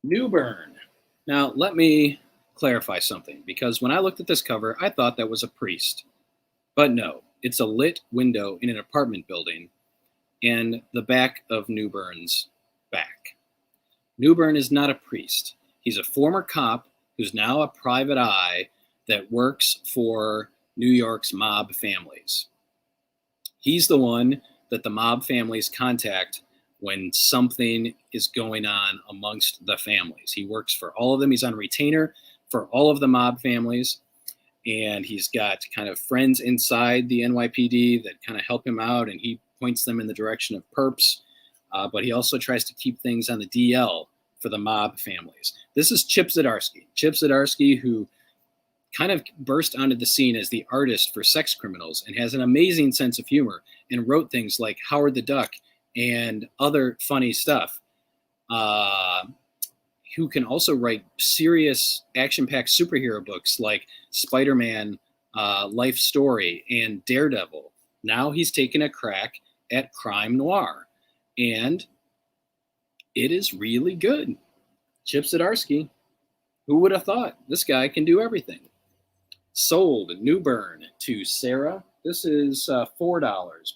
New Burn. Now, let me clarify something, because when I looked at this cover, I thought that was a priest. But no, It's a lit window in an apartment building, and the back of Newburn's back. Newburn is not a priest. He's a former cop who's now a private eye that works for New York's mob families. He's the one that the mob families contact when something is going on amongst the families. He works for all of them. He's on retainer for all of the mob families. And he's got kind of friends inside the NYPD that kind of help him out, and he points them in the direction of perps. But he also tries to keep things on the DL for the mob families. This is Chip Zdarsky. Chip Zdarsky, who kind of burst onto the scene as the artist for sex criminals and has an amazing sense of humor and wrote things like Howard the Duck and other funny stuff. Who can also write serious action-packed superhero books like Spider-Man, Life Story, and Daredevil. Now he's taken a crack at crime noir, and it is really good. Chip Zdarsky, who would have thought? This guy can do everything. Sold Newburn to Sarah. This is $4,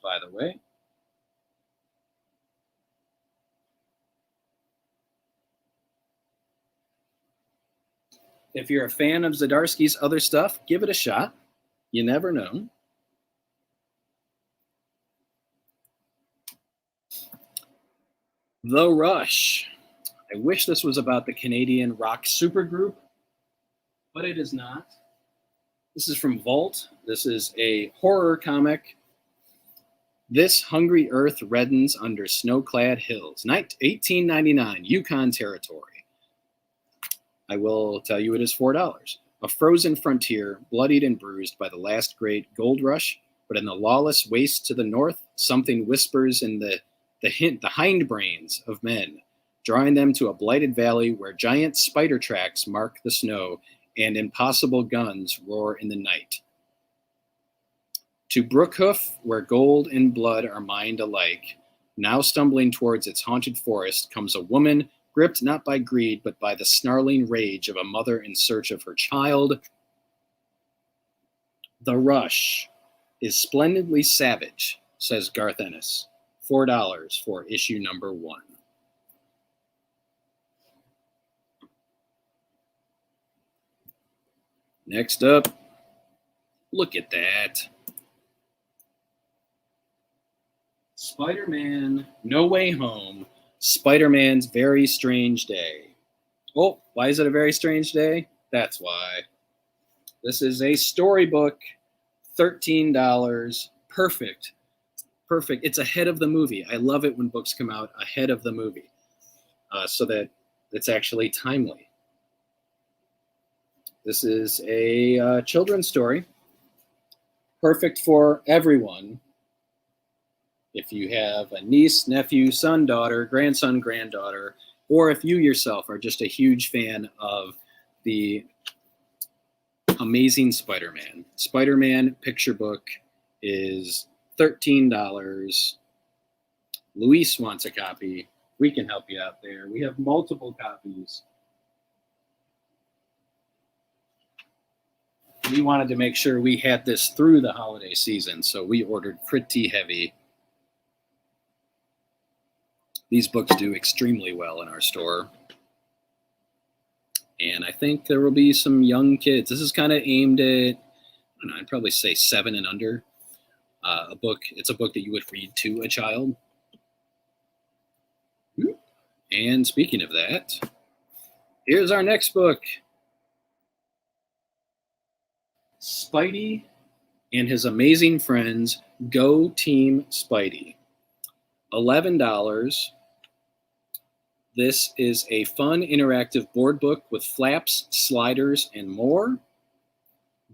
by the way. If you're a fan of Zdarsky's other stuff, give it a shot. You never know. The Rush. I wish this was about the Canadian rock supergroup, but it is not. This is from Vault. This is a horror comic. This hungry earth reddens under snow-clad hills. 1899, Yukon Territory. I will tell you it is $4. A frozen frontier, bloodied and bruised by the last great gold rush, but in the lawless waste to the north, something whispers in the hindbrains of men, drawing them to a blighted valley where giant spider tracks mark the snow and impossible guns roar in the night. To Brookhoof, where gold and blood are mined alike, now stumbling towards its haunted forest, comes a woman gripped not by greed, but by the snarling rage of a mother in search of her child. The Rush is splendidly savage, says Garth Ennis. $4 for issue number 1. Next up, look at that. Spider-Man No Way Home. Spider-Man's Very Strange Day. Oh, why is it a very strange day? That's why. This is a storybook, $13. Perfect. Perfect. It's ahead of the movie. I love it when books come out ahead of the movie, so that it's actually timely. This is a children's story. Perfect for everyone. If you have a niece, nephew, son, daughter, grandson, granddaughter, or if you yourself are just a huge fan of the Amazing Spider-Man. Spider-Man picture book is $13. Luis wants a copy. We can help you out there. We have multiple copies. We wanted to make sure we had this through the holiday season, so we ordered pretty heavy. These books do extremely well in our store. And I think there will be some young kids. This is kind of aimed at, I don't know, I'd probably say 7 and under. It's a book that you would read to a child. And speaking of that, here's our next book. Spidey and His Amazing Friends, Go Team Spidey. $11. This is a fun interactive board book with flaps, sliders, and more.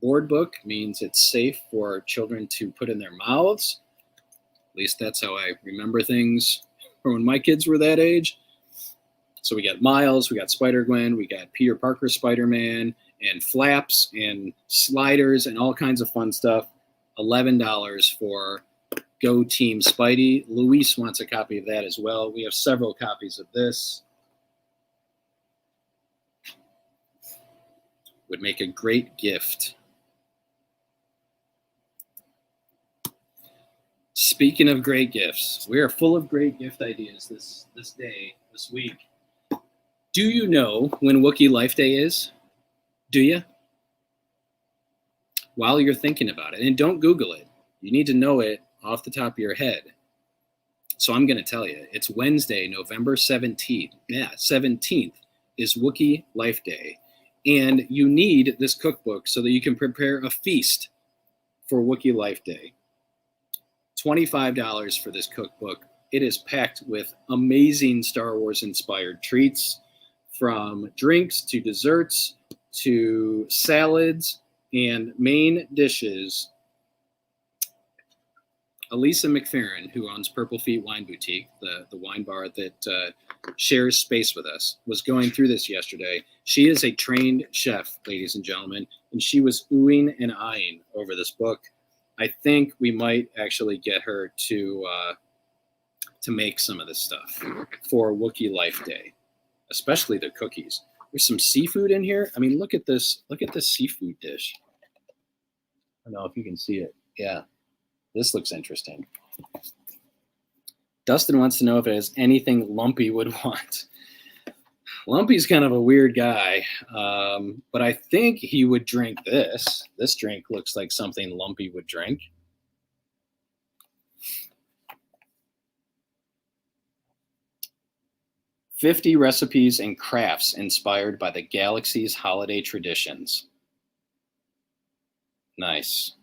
Board book means it's safe for children to put in their mouths. At least that's how I remember things from when my kids were that age. So we got Miles, we got Spider-Gwen, we got Peter Parker Spider-Man, and flaps and sliders and all kinds of fun stuff. $11 for Go Team Spidey. Luis wants a copy of that as well. We have several copies of this. Would make a great gift. Speaking of great gifts, we are full of great gift ideas this week. Do you know when Wookiee Life Day is? Do you? While you're thinking about it, and don't Google it, you need to know it off the top of your head. So I'm going to tell you, it's Wednesday, November 17th. Yeah, 17th is Wookiee Life Day. And you need this cookbook so that you can prepare a feast for Wookiee Life Day. $25 for this cookbook. It is packed with amazing Star Wars inspired treats, from drinks to desserts to salads and main dishes. Elisa McFerrin, who owns Purple Feet Wine Boutique, the wine bar that shares space with us, was going through this yesterday. She is a trained chef, ladies and gentlemen, and she was oohing and eyeing over this book. I think we might actually get her to make some of this stuff for Wookiee Life Day, especially the cookies. There's some seafood in here. I mean, look at this. Look at this seafood dish. I don't know if you can see it. Yeah, this looks interesting. Dustin wants to know if it has anything Lumpy would want. Lumpy's kind of a weird guy, but I think he would drink this. This drink looks like something Lumpy would drink. "50 recipes and crafts inspired by the galaxy's holiday traditions." Nice.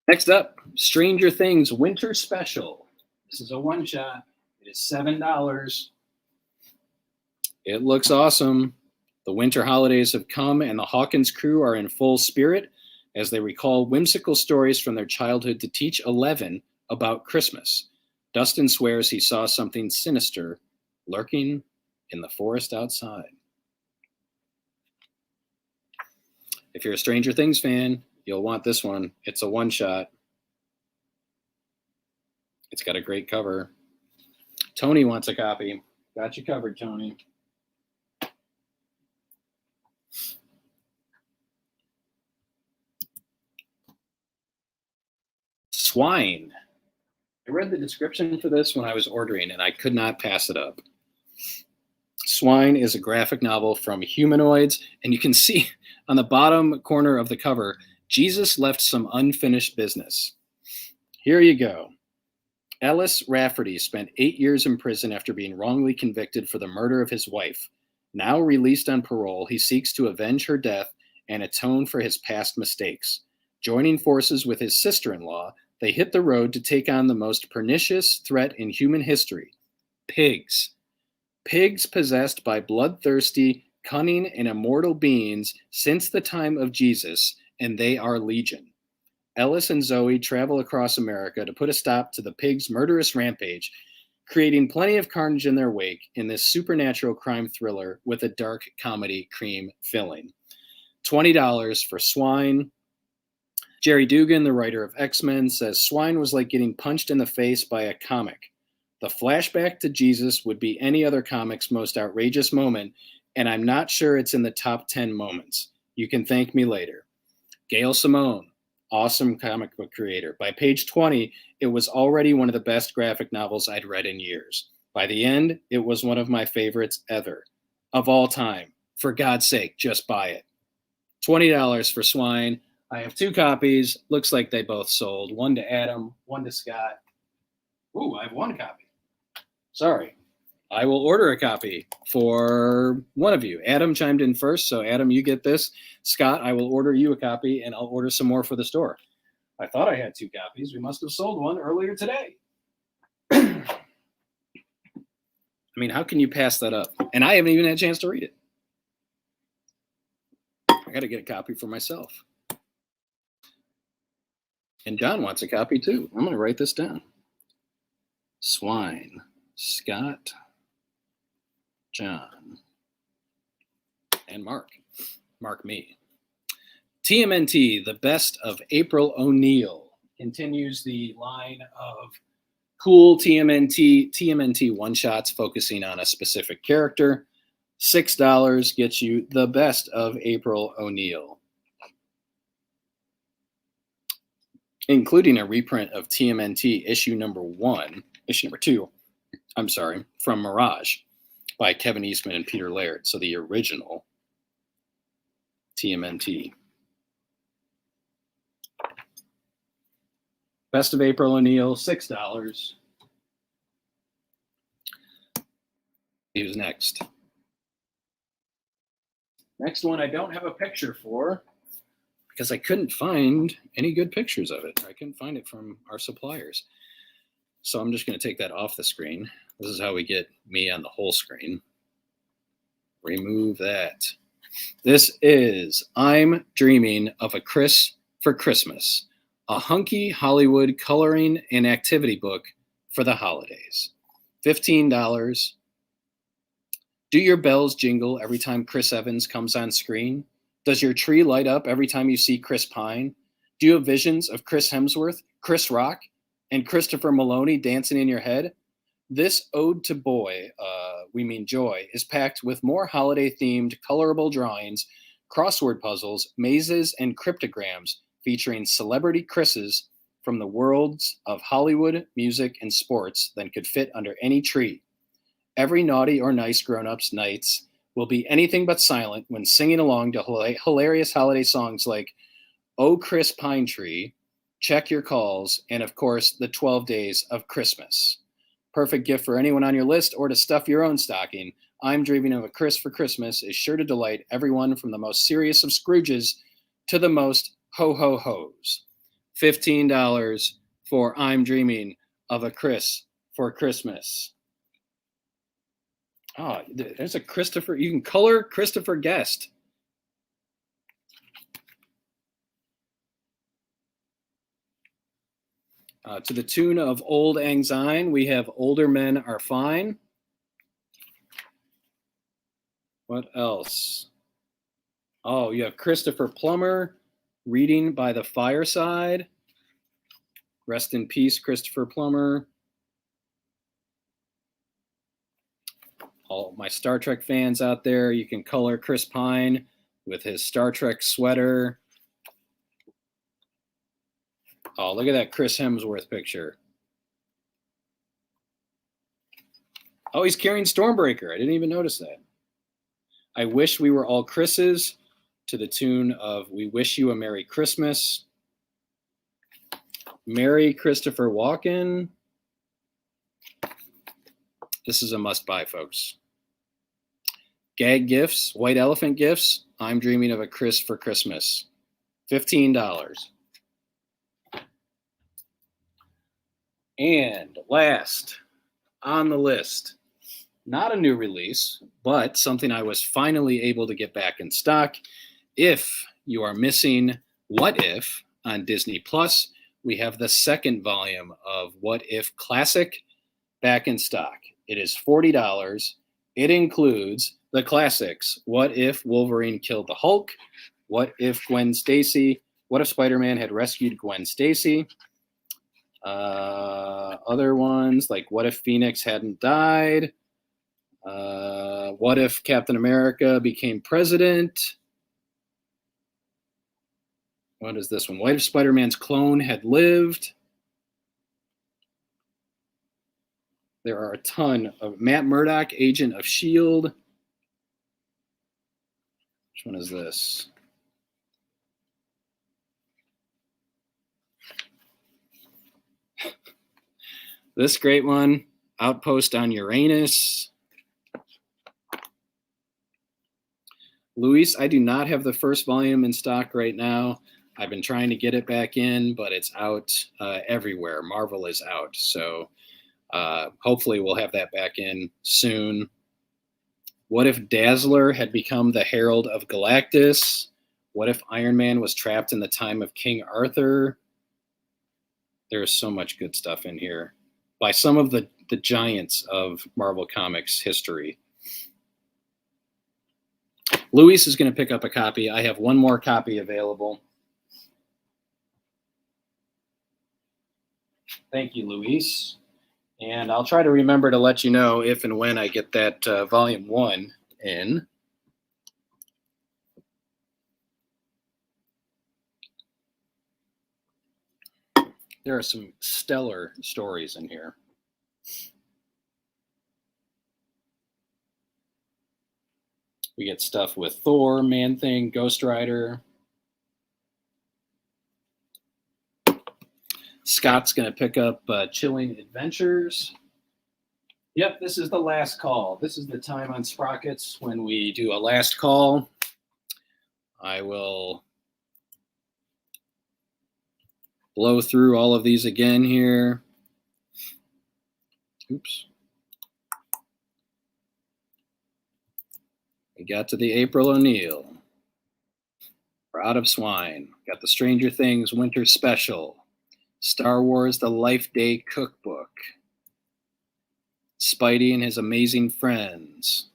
Next up, Stranger Things Winter Special. This is a one-shot. It is $7. It looks awesome. The winter holidays have come, and the Hawkins crew are in full spirit as they recall whimsical stories from their childhood to teach Eleven about Christmas. Dustin swears he saw something sinister lurking in the forest outside. If you're a Stranger Things fan, you'll want this one. It's a one-shot. It's got a great cover. Tony wants a copy. Got you covered, Tony. Swine. I read the description for this when I was ordering, and I could not pass it up. Swine is a graphic novel from Humanoids, and you can see on the bottom corner of the cover, Jesus left some unfinished business. Here you go. Ellis Rafferty spent 8 years in prison after being wrongly convicted for the murder of his wife. Now released on parole, he seeks to avenge her death and atone for his past mistakes. Joining forces with his sister-in-law, they hit the road to take on the most pernicious threat in human history: pigs. Pigs possessed by bloodthirsty, cunning, and immortal beings since the time of Jesus, and they are legion. Ellis and Zoe travel across America to put a stop to the pigs' murderous rampage, creating plenty of carnage in their wake in this supernatural crime thriller with a dark comedy cream filling. $20 for Swine. Jerry Dugan, the writer of X-Men, says Swine was like getting punched in the face by a comic. The flashback to Jesus would be any other comic's most outrageous moment, and I'm not sure it's in the top 10 moments. You can thank me later. Gail Simone, awesome comic book creator. By page 20, it was already one of the best graphic novels I'd read in years. By the end, it was one of my favorites ever. Of all time. For God's sake, just buy it. $20 for Swine. I have 2 copies. Looks like they both sold. One to Adam, one to Scott. Ooh, I have 1 copy. Sorry. I will order a copy for one of you. Adam chimed in first, so Adam, you get this. Scott, I will order you a copy, and I'll order some more for the store. I thought I had 2 copies. We must have sold one earlier today. I mean, how can you pass that up? And I haven't even had a chance to read it. I got to get a copy for myself. And John wants a copy too. I'm going to write this down. Swine, Scott, John, and Mark. Mark me. TMNT, the best of April O'Neil, continues the line of cool TMNT one-shots focusing on a specific character. $6 gets you the best of April O'Neil, including a reprint of TMNT issue number 2, from Mirage by Kevin Eastman and Peter Laird. So the original TMNT. Best of April O'Neil, $6. Who's next? Next one I don't have a picture for because I couldn't find any good pictures of it. I couldn't find it from our suppliers. So I'm just going to take that off the screen. This is how we get me on the whole screen. Remove that. This is I'm Dreaming of a Chris for Christmas, a hunky Hollywood coloring and activity book for the holidays. $15. Do your bells jingle every time Chris Evans comes on screen? Does your tree light up every time you see Chris Pine? Do you have visions of Chris Hemsworth, Chris Rock, and Christopher Maloney dancing in your head? This ode to joy, is packed with more holiday-themed colorable drawings, crossword puzzles, mazes, and cryptograms featuring celebrity Chris's from the worlds of Hollywood, music, and sports than could fit under any tree. Every naughty or nice grown-up's nights will be anything but silent when singing along to hilarious holiday songs like Oh Chris Pine Tree, Check Your Calls, and of course, the 12 Days of Christmas. Perfect gift for anyone on your list or to stuff your own stocking. I'm Dreaming of a Chris for Christmas is sure to delight everyone from the most serious of Scrooges to the most ho-ho-hos. $15 for I'm Dreaming of a Chris for Christmas. Oh, there's a Christopher. You can color Christopher Guest. To the tune of Old Lang Syne, we have Older Men Are Fine. What else? Oh, you have Christopher Plummer, Reading by the Fireside. Rest in peace, Christopher Plummer. All my Star Trek fans out there, you can color Chris Pine with his Star Trek sweater. Oh, look at that Chris Hemsworth picture. Oh, he's carrying Stormbreaker. I didn't even notice that. I wish we were all Chris's to the tune of We Wish You a Merry Christmas. Merry Christopher Walken. This is a must-buy, folks. Gag gifts, white elephant gifts. I'm Dreaming of a Chris for Christmas. $15. And last on the list, not a new release, but something I was finally able to get back in stock. If you are missing What If on Disney Plus, we have the second volume of What If Classic back in stock. It is $40. It includes the classics. What if Wolverine killed the Hulk? What if Gwen Stacy? What if Spider-Man had rescued Gwen Stacy? Other ones like What if Phoenix hadn't died? What if Captain America became president? What is this one? What if Spider-Man's clone had lived? There are a ton of Matt Murdock, Agent of S.H.I.E.L.D. Which one is this? This great one, Outpost on Uranus. Luis, I do not have the first volume in stock right now. I've been trying to get it back in, but it's out everywhere. Marvel is out, so hopefully we'll have that back in soon. What if Dazzler had become the Herald of Galactus? What if Iron Man was trapped in the time of King Arthur? There's so much good stuff in here by some of the giants of Marvel Comics history. Luis is going to pick up a copy. I have one more copy available. Thank you, Luis. And I'll try to remember to let you know if and when I get that volume 1. in. There are some stellar stories in here. We get stuff with Thor, Man-Thing, Ghost Rider. Scott's going to pick up Chilling Adventures. Yep, this is the last call. This is the time on Sprockets when we do a last call. I will blow through all of these again here. Oops. We got to the April O'Neil. We're out of Swine. Got the Stranger Things Winter Special. Star Wars The Life Day Cookbook. Spidey and His Amazing Friends.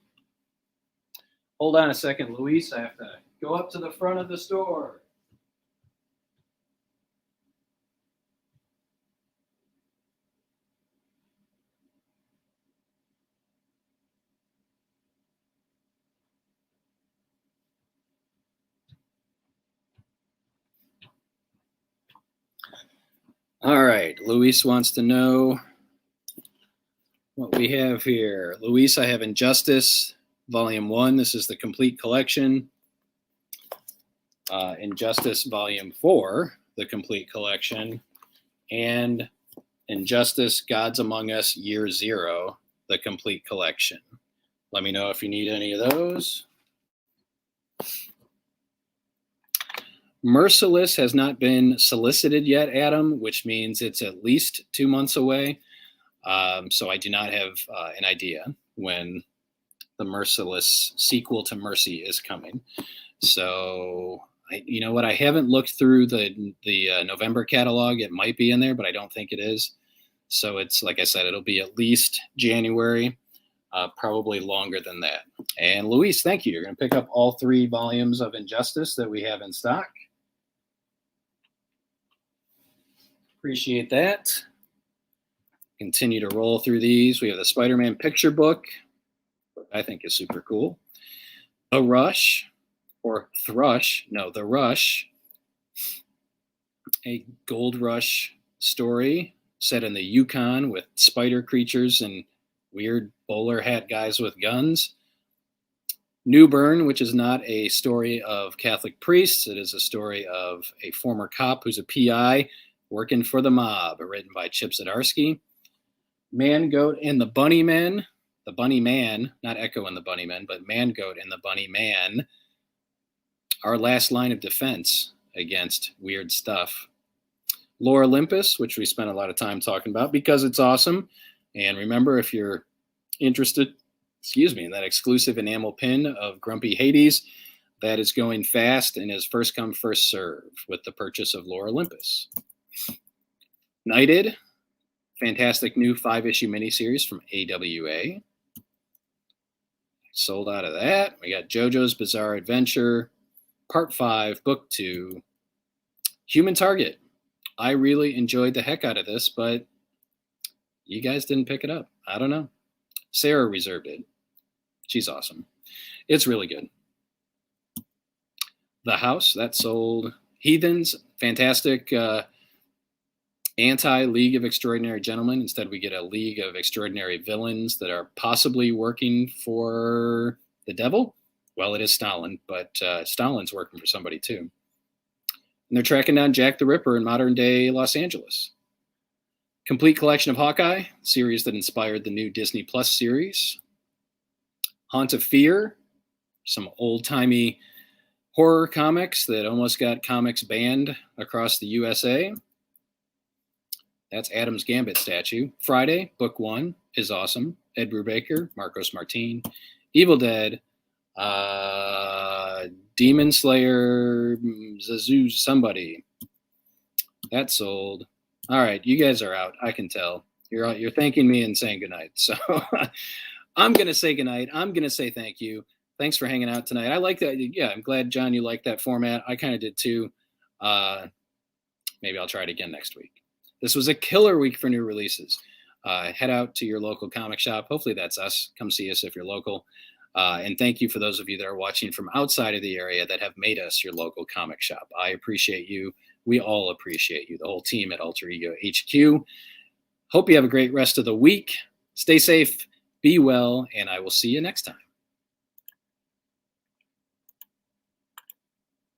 Hold on a second, Luis. I have to go up to the front of the store. All right, Luis wants to know what we have here. Luis, I have Injustice, Volume 1. This is the complete collection. Injustice, Volume 4, the complete collection. And Injustice, Gods Among Us, Year 0, the complete collection. Let me know if you need any of those. Merciless has not been solicited yet, Adam, which means it's at least 2 months away. So I do not have an idea when the Merciless sequel to Mercy is coming. So, you know what? I haven't looked through the November catalog. It might be in there, but I don't think it is. So it's, like I said, it'll be at least January, probably longer than that. And Luis, thank you. You're going to pick up all 3 volumes of Injustice that we have in stock. Appreciate that. Continue to roll through these. We have the Spider-Man picture book, I think is super cool. The Rush, or Thrush, no, The Rush, a Gold Rush story set in the Yukon with spider creatures and weird bowler hat guys with guns. New Byrne, which is not a story of Catholic priests. It is a story of a former cop who's a PI working for the mob, written by Chip Zdarsky. Man Goat and the Bunny Men, the Bunny Man, not Echo and the Bunny Men, but Man Goat and the Bunny Man, our last line of defense against weird stuff. Lore Olympus, which we spent a lot of time talking about because it's awesome. And remember, if you're interested, in that exclusive enamel pin of Grumpy Hades, that is going fast and is first come, first serve with the purchase of Lore Olympus. Knighted, fantastic new 5-issue miniseries from AWA. Sold out of that. We got Jojo's Bizarre Adventure, Part 5, Book 2. Human Target. I really enjoyed the heck out of this, but you guys didn't pick it up. I don't know. Sarah reserved it. She's awesome. It's really good. The House, that sold. Heathens, fantastic anti-League of Extraordinary Gentlemen. Instead, we get a League of Extraordinary Villains that are possibly working for the devil. Well, it is Stalin, but Stalin's working for somebody too. And they're tracking down Jack the Ripper in modern-day Los Angeles. Complete collection of Hawkeye, series that inspired the new Disney Plus series. Haunt of Fear, some old-timey horror comics that almost got comics banned across the USA. That's Adam's Gambit statue. Friday, Book 1 is awesome. Ed Brubaker, Marcos Martin. Evil Dead, Demon Slayer, Zazu, somebody. That sold. All right, you guys are out. I can tell. You're thanking me and saying goodnight. So I'm going to say goodnight. I'm going to say thank you. Thanks for hanging out tonight. I like that. Yeah, I'm glad, John, you like that format. I kind of did too. Maybe I'll try it again next week. This was a killer week for new releases. Head out to your local comic shop. Hopefully that's us. Come see us if you're local. And thank you for those of you that are watching from outside of the area that have made us your local comic shop. I appreciate you. We all appreciate you, the whole team at Alter Ego HQ. Hope you have a great rest of the week. Stay safe, be well, and I will see you next time.